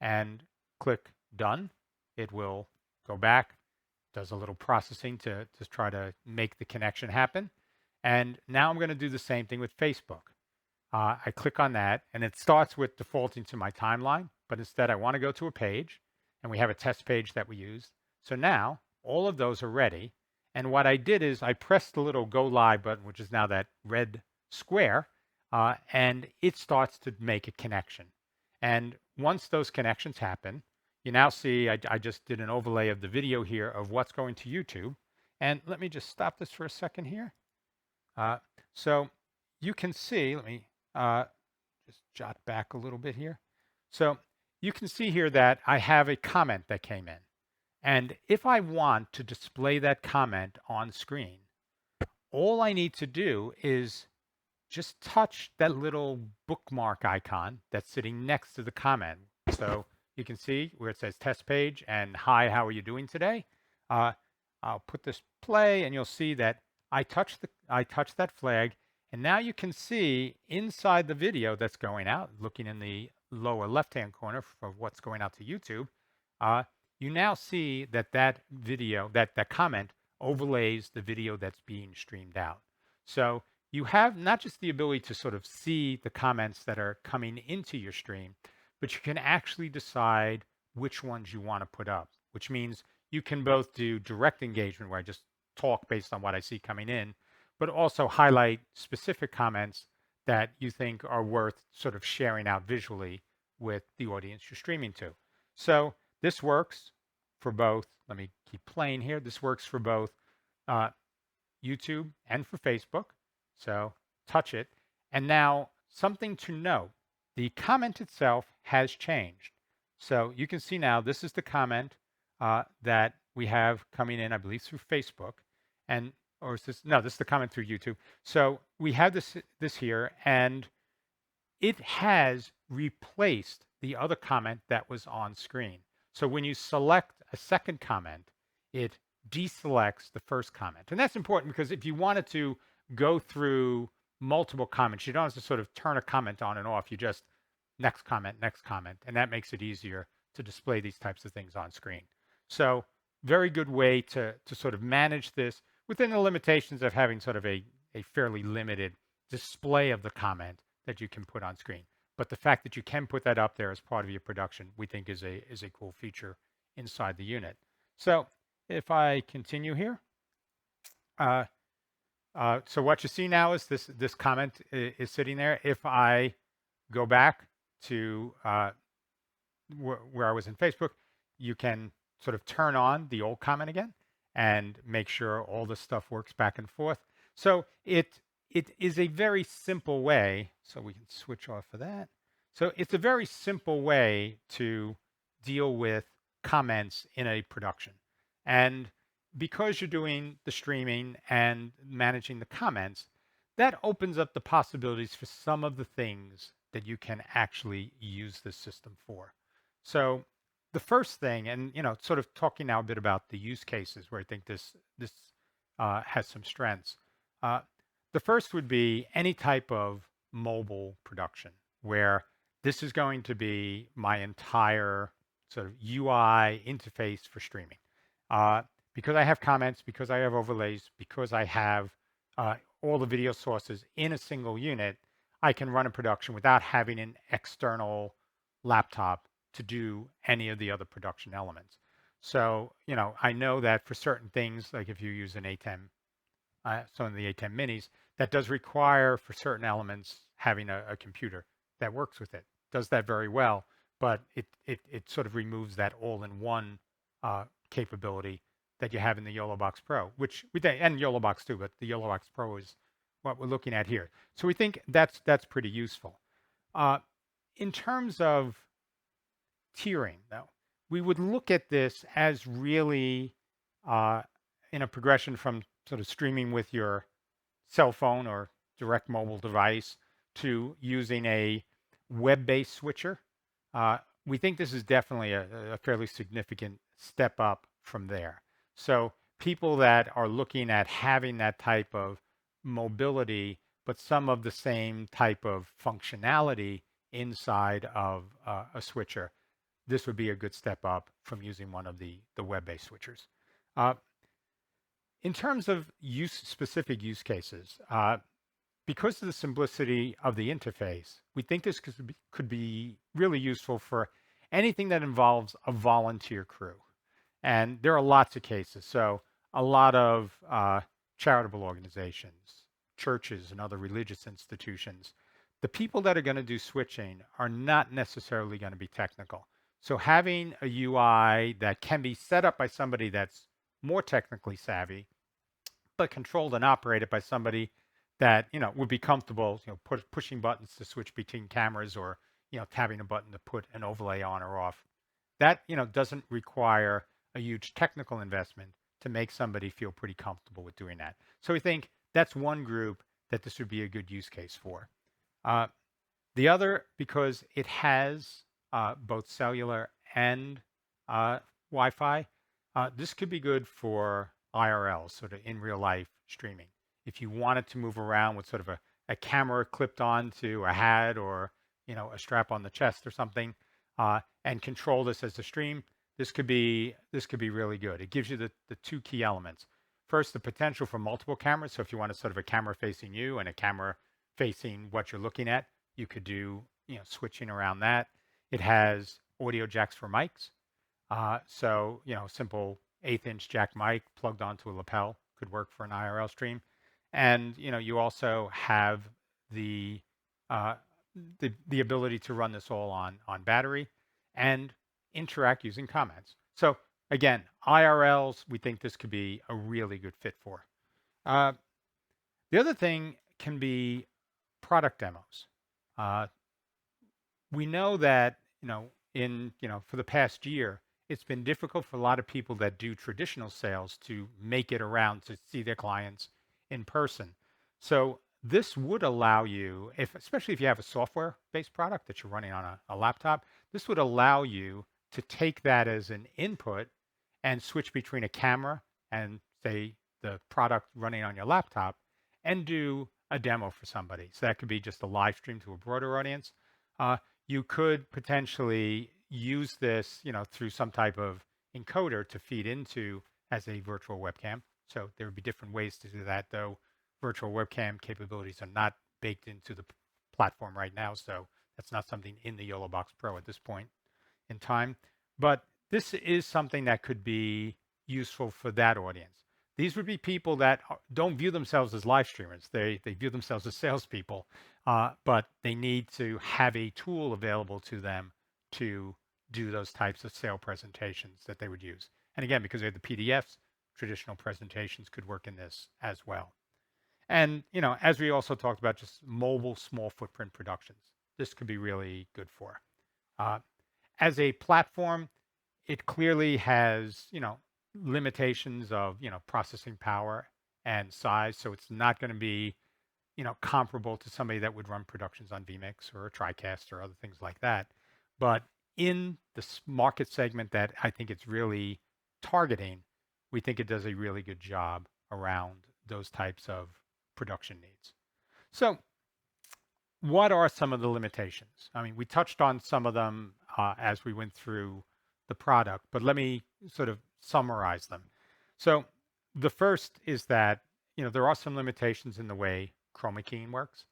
and click done, it will go back, does a little processing to try to make the connection happen. And now I'm going to do the same thing with Facebook. I click on that and it starts with defaulting to my timeline, but instead I want to go to a page. And we have a test page that we used. So now all of those are ready. And what I did is I pressed the little go live button, which is now that red square, and it starts to make a connection. And once those connections happen, you now see I just did an overlay of the video here of what's going to YouTube. And let me just stop this for a second here. So you can see, let me just jot back a little bit here. So you can see here that I have a comment that came in. And if I want to display that comment on screen, all I need to do is just touch that little bookmark icon that's sitting next to the comment. So you can see where it says test page and hi, how are you doing today? I'll put this play and you'll see that I touched that flag. And now you can see inside the video that's going out, looking in the lower left-hand corner for what's going out to YouTube, you now see that video, that comment overlays the video that's being streamed out. So you have not just the ability to sort of see the comments that are coming into your stream, but you can actually decide which ones you want to put up, which means you can both do direct engagement where I just talk based on what I see coming in, but also highlight specific comments that you think are worth sort of sharing out visually with the audience you're streaming to. So this works for both. Let me keep playing here. This works for both uh, YouTube and for Facebook. So touch it. And now something to note, the comment itself has changed. So you can see now this is the comment that we have coming in, I believe, through Facebook. And or is this, no, this is the comment through YouTube. So we have this here, and it has replaced the other comment that was on screen. So when you select a second comment, it deselects the first comment. And that's important because if you wanted to go through multiple comments, you don't have to sort of turn a comment on and off. You just next comment, and that makes it easier to display these types of things on screen. So very good way to sort of manage this within the limitations of having sort of a fairly limited display of the comment that you can put on screen. But the fact that you can put that up there as part of your production, we think is a cool feature inside the unit. So if I continue here, so what you see now is this comment is sitting there. If I go back to where I was in Facebook, you can sort of turn on the old comment again and make sure all the stuff works back and forth. So it is a very simple way, so we can switch off of that. So it's a very simple way to deal with comments in a production. And because you're doing the streaming and managing the comments, that opens up the possibilities for some of the things that you can actually use this system for. So the first thing, and sort of talking now a bit about the use cases where I think this has some strengths. The first would be any type of mobile production where this is going to be my entire sort of UI interface for streaming. Because I have comments, because I have overlays, because I have all the video sources in a single unit, I can run a production without having an external laptop to do any of the other production elements. So, I know that for certain things, like if you use an A10, some of the A10 minis, that does require for certain elements having a computer that works with it. Does that very well, but it sort of removes that all-in-one capability that you have in the YoloBox Pro, which we think, and YoloBox too, but the YoloBox Pro is what we're looking at here. So we think that's pretty useful. In terms of tiering, though, we would look at this as really in a progression from sort of streaming with your cell phone or direct mobile device to using a web-based switcher. We think this is definitely a fairly significant step up from there. So people that are looking at having that type of mobility, but some of the same type of functionality inside of a switcher, this would be a good step up from using one of the web-based switchers. In terms of specific use cases, because of the simplicity of the interface, we think this could be really useful for anything that involves a volunteer crew. And there are lots of cases. So a lot of charitable organizations, churches, and other religious institutions, the people that are going to do switching are not necessarily going to be technical. So having a UI that can be set up by somebody that's more technically savvy, but controlled and operated by somebody that would be comfortable, pushing buttons to switch between cameras, or tabbing a button to put an overlay on or off. That doesn't require a huge technical investment to make somebody feel pretty comfortable with doing that. So we think that's one group that this would be a good use case for. The other, because it has both cellular and Wi-Fi, this could be good for IRL, sort of in real life streaming. If you wanted to move around with sort of a camera clipped onto a hat or a strap on the chest or something, and control this as a stream, this could be really good. It gives you the two key elements. first, the potential for multiple cameras. So if you want a sort of a camera facing you and a camera facing what you're looking at, you could do, switching around that. It has audio jacks for mics. So, simple 1/8-inch jack mic plugged onto a lapel could work for an IRL stream. And, you also have the, uh, the ability to run this all on battery and interact using comments. So again, IRLs, we think this could be a really good fit for. Uh, the other thing can be product demos. Uh, we know that, for the past year, it's been difficult for a lot of people that do traditional sales to make it around to see their clients in person. So this would allow you, especially if you have a software-based product that you're running on a laptop, this would allow you to take that as an input and switch between a camera and, say, the product running on your laptop and do a demo for somebody. So that could be just a live stream to a broader audience. You could potentially use this, through some type of encoder to feed into as a virtual webcam. So there would be different ways to do that, though virtual webcam capabilities are not baked into the platform right now. So that's not something in the YoloBox Pro at this point in time. But this is something that could be useful for that audience. These would be people that don't view themselves as live streamers. They view themselves as salespeople, but they need to have a tool available to them to do those types of sale presentations that they would use. And again, because they have the PDFs, traditional presentations could work in this as well. And, as we also talked about, just mobile small footprint productions. This could be really good for. As a platform, it clearly has, limitations of, processing power and size. So it's not going to be, comparable to somebody that would run productions on vMix or a TriCast or other things like that. But in the market segment that I think it's really targeting, we think it does a really good job around those types of production needs. So what are some of the limitations? I mean, we touched on some of them as we went through the product, but let me sort of summarize them. So the first is that, there are some limitations in the way Chroma Keying works.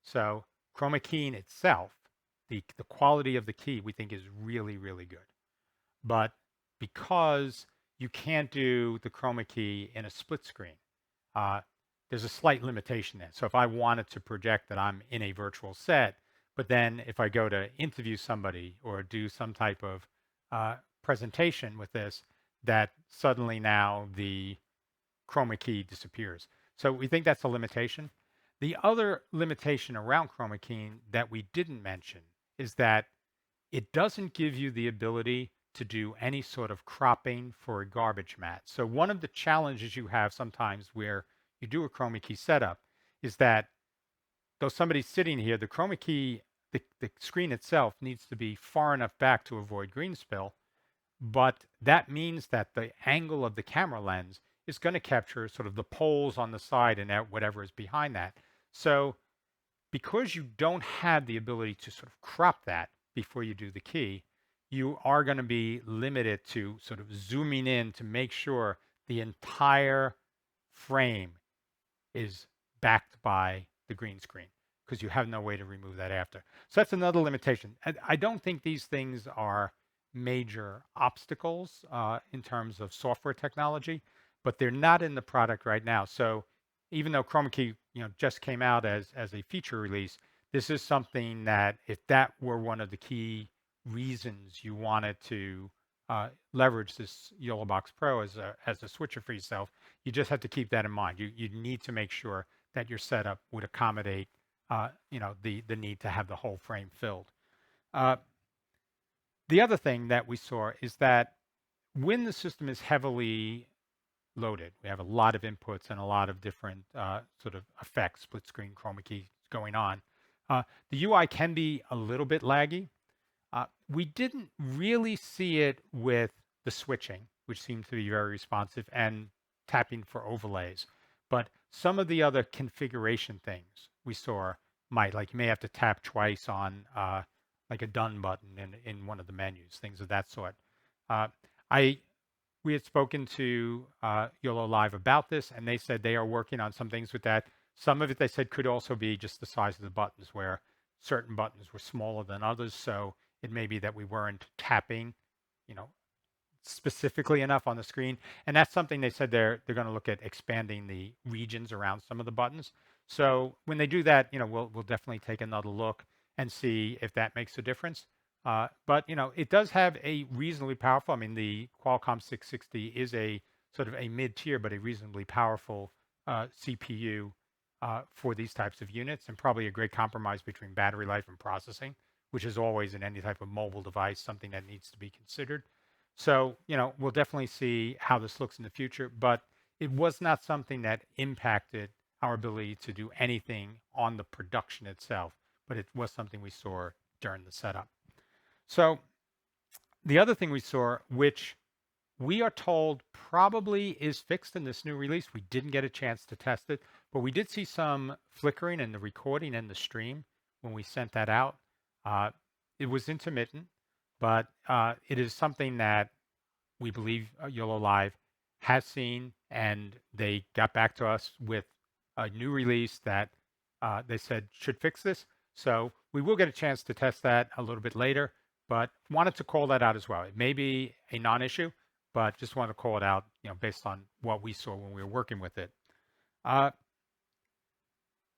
So Chroma Keying itself, the quality of the key we think is really, really good. But because you can't do the Chroma Key in a split screen, there's a slight limitation there. So if I wanted to project that I'm in a virtual set, but then if I go to interview somebody or do some type of presentation with this, that suddenly now the Chroma Key disappears. So we think that's a limitation. The other limitation around Chroma Keying that we didn't mention is that it doesn't give you the ability to do any sort of cropping for a garbage mat. So one of the challenges you have sometimes where you do a Chroma Key setup is that though somebody's sitting here, the Chroma Key, the screen itself needs to be far enough back to avoid green spill. But that means that the angle of the camera lens is going to capture sort of the poles on the side and whatever is behind that. So because you don't have the ability to sort of crop that before you do the key, you are going to be limited to sort of zooming in to make sure the entire frame is backed by the green screen because you have no way to remove that after. So that's another limitation. I don't think these things are major obstacles in terms of software technology, but they're not in the product right now. So even though Chroma Key, just came out as a feature release, this is something that if that were one of the key reasons you wanted to leverage this YoloBox Pro as a switcher for yourself, you just have to keep that in mind. You need to make sure that your setup would accommodate the need to have the whole frame filled. The other thing that we saw is that when the system is heavily loaded, we have a lot of inputs and a lot of different sort of effects, split screen, Chroma Key going on. The UI can be a little bit laggy. We didn't really see it with the switching, which seemed to be very responsive, and tapping for overlays. But some of the other configuration things we saw like you may have to tap twice on like a done button in one of the menus, things of that sort. I we had spoken to YoloLiv about this, and they said they are working on some things with that. Some of it, they said, could also be just the size of the buttons, where certain buttons were smaller than others. So it may be that we weren't tapping, you know, specifically enough on the screen. And that's something they said they're going to look at expanding the regions around some of the buttons. So when they do that, we'll definitely take another look and see if that makes a difference. But it does have a reasonably powerful. I mean, the Qualcomm 660 is a sort of a mid-tier, but a reasonably powerful CPU for these types of units, and probably a great compromise between battery life and processing, which is always in any type of mobile device something that needs to be considered. So, we'll definitely see how this looks in the future, but it was not something that impacted our ability to do anything on the production itself, but it was something we saw during the setup. So the other thing we saw, which we are told probably is fixed in this new release, we didn't get a chance to test it, but we did see some flickering in the recording and the stream when we sent that out. It was intermittent, but it is something that we believe YoloLiv has seen, and they got back to us with a new release that they said should fix this. So we will get a chance to test that a little bit later, but wanted to call that out as well. It may be a non-issue, but just wanted to call it out, based on what we saw when we were working with it.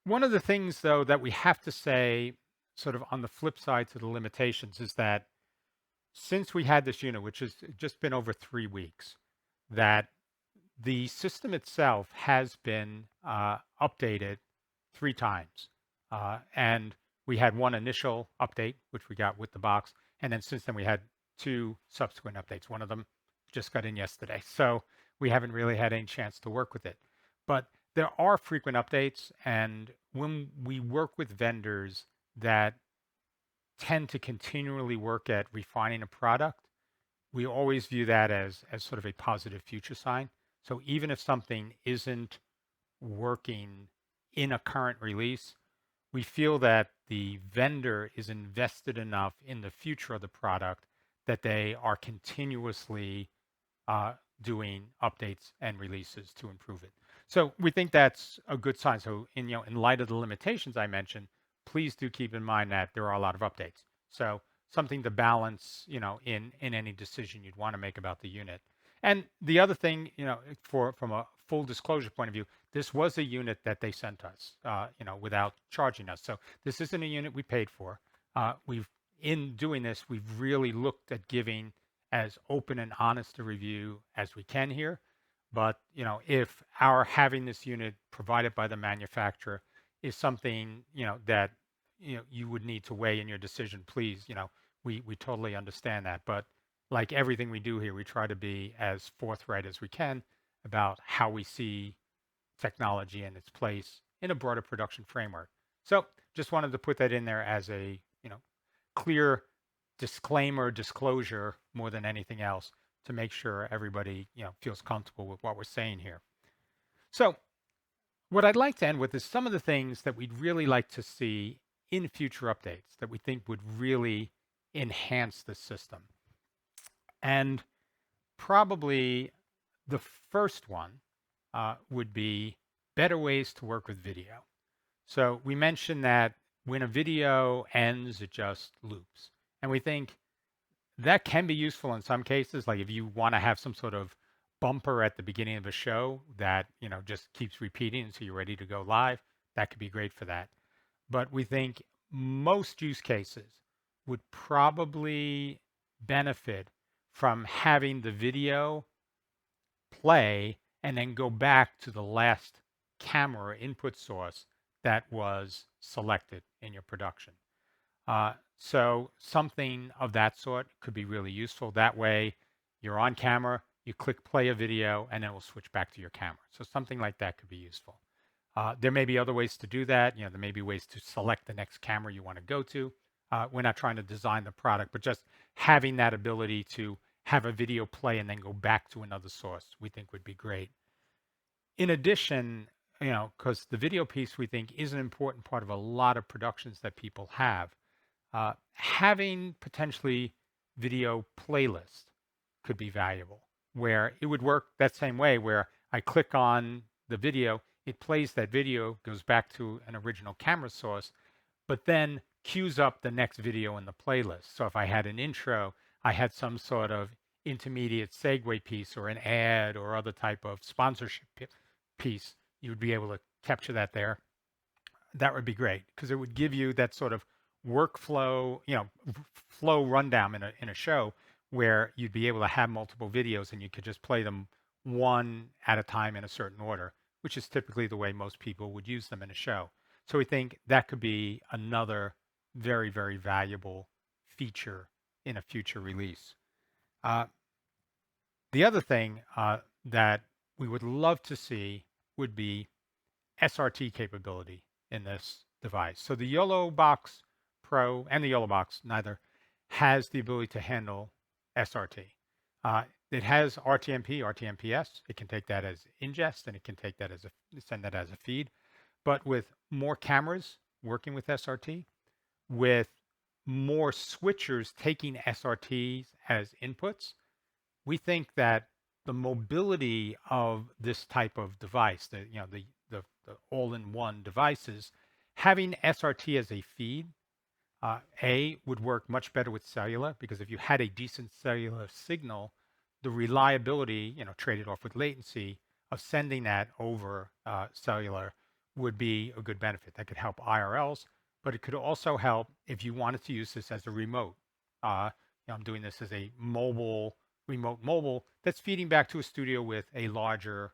One of the things, though, that we have to say, sort of on the flip side to the limitations, is that since we had this unit, which has just been over 3 weeks, that the system itself has been updated 3 times. And we had one initial update, which we got with the box. And then since then, we had 2 subsequent updates. One of them just got in yesterday. So we haven't really had any chance to work with it. But there are frequent updates. And when we work with vendors that tend to continually work at refining a product, we always view that as sort of a positive future sign. So even if something isn't working in a current release, we feel that the vendor is invested enough in the future of the product that they are continuously doing updates and releases to improve it. So we think that's a good sign. So in light of the limitations I mentioned, please do keep in mind that there are a lot of updates. So something to balance, in any decision you'd want to make about the unit. And the other thing, from a full disclosure point of view, this was a unit that they sent us, without charging us. So this isn't a unit we paid for. In doing this, we've really looked at giving as open and honest a review as we can here. But, if our having this unit provided by the manufacturer is something, that, you would need to weigh in your decision, please, we totally understand that. But like everything we do here, we try to be as forthright as we can about how we see technology and its place in a broader production framework. So just wanted to put that in there as a, clear disclaimer, disclosure more than anything else, to make sure everybody, feels comfortable with what we're saying here. So what I'd like to end with is some of the things that we'd really like to see in future updates that we think would really enhance the system. And probably the first one would be better ways to work with video. So we mentioned that when a video ends, it just loops. And we think that can be useful in some cases, like if you want to have some sort of bumper at the beginning of a show that, just keeps repeating until you're ready to go live. That could be great for that. But we think most use cases would probably benefit from having the video play and then go back to the last camera input source that was selected in your production. So something of that sort could be really useful. That way you're on camera, you click play a video, and then it will switch back to your camera. So something like that could be useful. There may be other ways to do that. There may be ways to select the next camera you want to go to. We're not trying to design the product, but just having that ability to have a video play and then go back to another source, we think would be great. In addition, because the video piece we think is an important part of a lot of productions that people have, having potentially video playlists could be valuable. where it would work that same way, where I click on the video, it plays that video, goes back to an original camera source, but then queues up the next video in the playlist. So if I had an intro, I had some sort of intermediate segue piece or an ad or other type of sponsorship piece, you would be able to capture that there. That would be great because it would give you that sort of workflow, flow rundown in a show where you'd be able to have multiple videos and you could just play them one at a time in a certain order, which is typically the way most people would use them in a show. So we think that could be another very, very valuable feature in a future release. Uh, the other thing that we would love to see would be Srt capability in this device. So the YoloBox Pro and the YoloBox neither has the ability to handle Srt. It has RTMP, RTMPS. It can take that as ingest and it can take that as send that as a feed. But with more cameras working with Srt, with more switchers taking Srts as inputs, we think that the mobility of this type of device, the all-in-one devices, having SRT as a feed, would work much better with cellular because if you had a decent cellular signal, the reliability, traded off with latency of sending that over cellular would be a good benefit. That could help IRLs, but it could also help if you wanted to use this as a remote. I'm doing this as a remote mobile that's feeding back to a studio with a larger,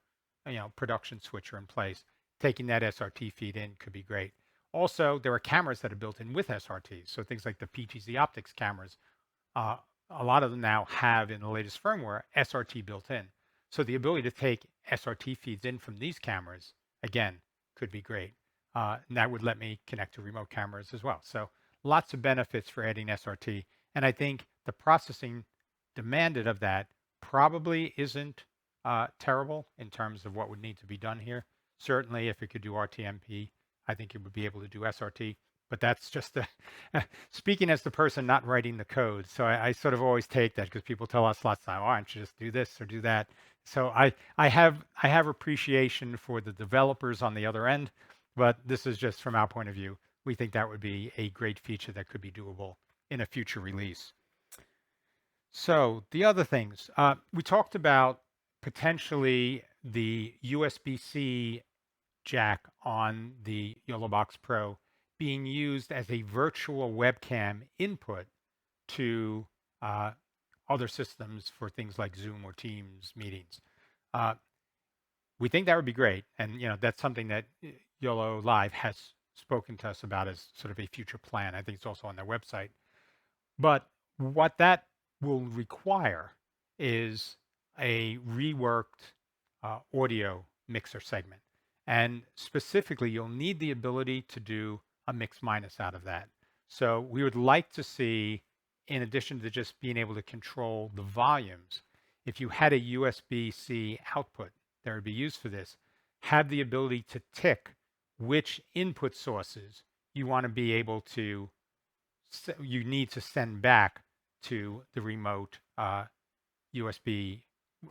production switcher in place. Taking that SRT feed in could be great. Also, there are cameras that are built in with SRTs. So things like the PTZ optics cameras, a lot of them now have in the latest firmware SRT built in. So the ability to take SRT feeds in from these cameras, again, could be great. And that would let me connect to remote cameras as well. So lots of benefits for adding SRT. And I think the processing demanded of that probably isn't terrible in terms of what would need to be done here. Certainly, if it could do RTMP, I think it would be able to do SRT. But that's just speaking as the person not writing the code. So I sort of always take that because people tell us lots of time, why don't you just do this or do that? So I have appreciation for the developers on the other end, but this is just from our point of view. We think that would be a great feature that could be doable in a future release. So the other things, we talked about potentially the USB-C jack on the YoloBox Pro being used as a virtual webcam input to other systems for things like Zoom or Teams meetings. We think that would be great. And that's something that YoloLiv has spoken to us about as sort of a future plan. I think it's also on their website. But what that will require is a reworked audio mixer segment. And specifically, you'll need the ability to do a mix minus out of that. So we would like to see, in addition to just being able to control the volumes, if you had a USB-C output that would be used for this, have the ability to tick which input sources you want to be able to you need to send back to the remote USB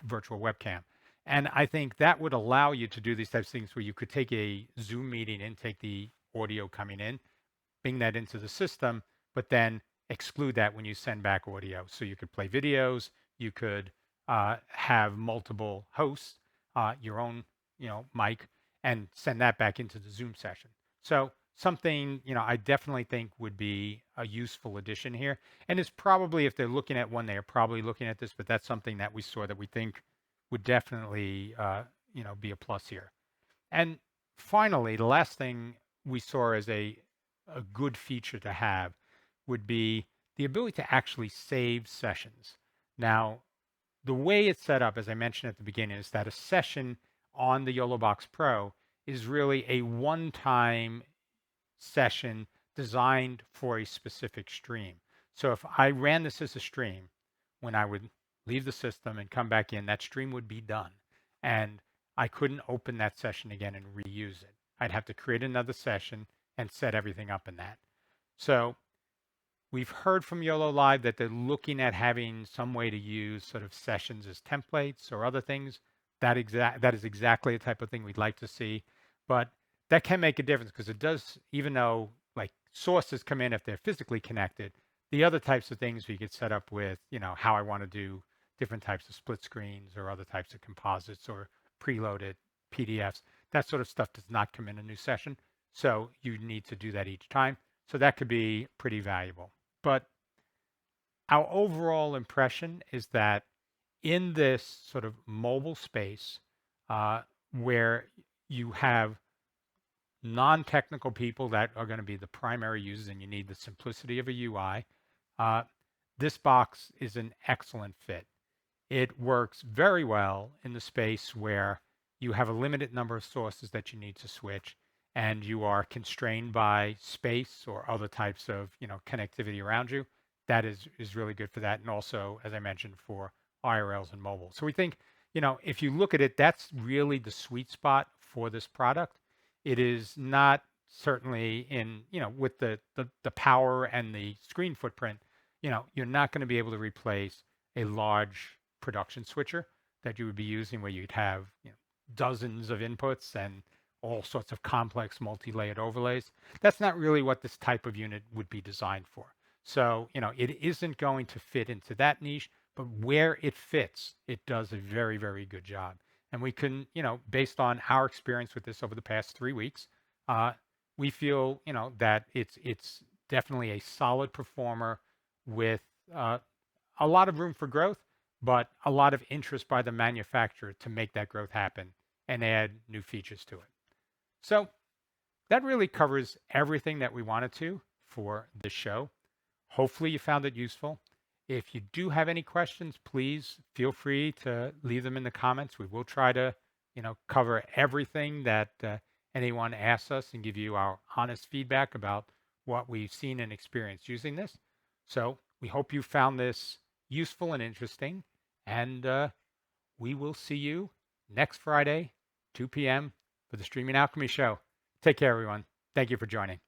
virtual webcam. And I think that would allow you to do these types of things where you could take a Zoom meeting and take the audio coming in, bring that into the system, but then exclude that when you send back audio. So you could play videos, you could have multiple hosts, your own mic, and send that back into the Zoom session. So something I definitely think would be a useful addition here. And it's probably, if they're looking at one, they are probably looking at this, but that's something that we saw that we think would definitely be a plus here. And finally, the last thing we saw as a good feature to have would be the ability to actually save sessions. Now, the way it's set up, as I mentioned at the beginning, is that a session on the YoloBox Pro is really a one-time session designed for a specific stream. So if I ran this as a stream, when I would leave the system and come back in, that stream would be done. And I couldn't open that session again and reuse it. I'd have to create another session and set everything up in that. So We've heard from YoloLiv that they're looking at having some way to use sort of sessions as templates or other things. That is exactly the type of thing we'd like to see. But that can make a difference because it does, even though like sources come in if they're physically connected, the other types of things we could set up with, how I want to do different types of split screens or other types of composites or preloaded PDFs. That sort of stuff does not come in a new session. So you need to do that each time. So that could be pretty valuable. But our overall impression is that in this sort of mobile space where you have non-technical people that are going to be the primary users and you need the simplicity of a UI, this box is an excellent fit. It works very well in the space where you have a limited number of sources that you need to switch and you are constrained by space or other types of connectivity around you. That is really good for that. And also, as I mentioned, for IRLs and mobile. So we think, if you look at it, that's really the sweet spot for this product. It is not certainly in, with the power and the screen footprint, you're not going to be able to replace a large production switcher that you would be using where you'd have dozens of inputs and all sorts of complex multi-layered overlays. That's not really what this type of unit would be designed for. So, it isn't going to fit into that niche, but where it fits, it does a very, very good job. And we can, based on our experience with this over the past 3 weeks, we feel, that it's definitely a solid performer with a lot of room for growth, but a lot of interest by the manufacturer to make that growth happen and add new features to it. So that really covers everything that we wanted to for this show. Hopefully you found it useful. If you do have any questions, please feel free to leave them in the comments. We will try to, cover everything that anyone asks us and give you our honest feedback about what we've seen and experienced using this. So we hope you found this useful and interesting. And we will see you next Friday, 2 p.m. for the Streaming Alchemy Show. Take care, everyone. Thank you for joining.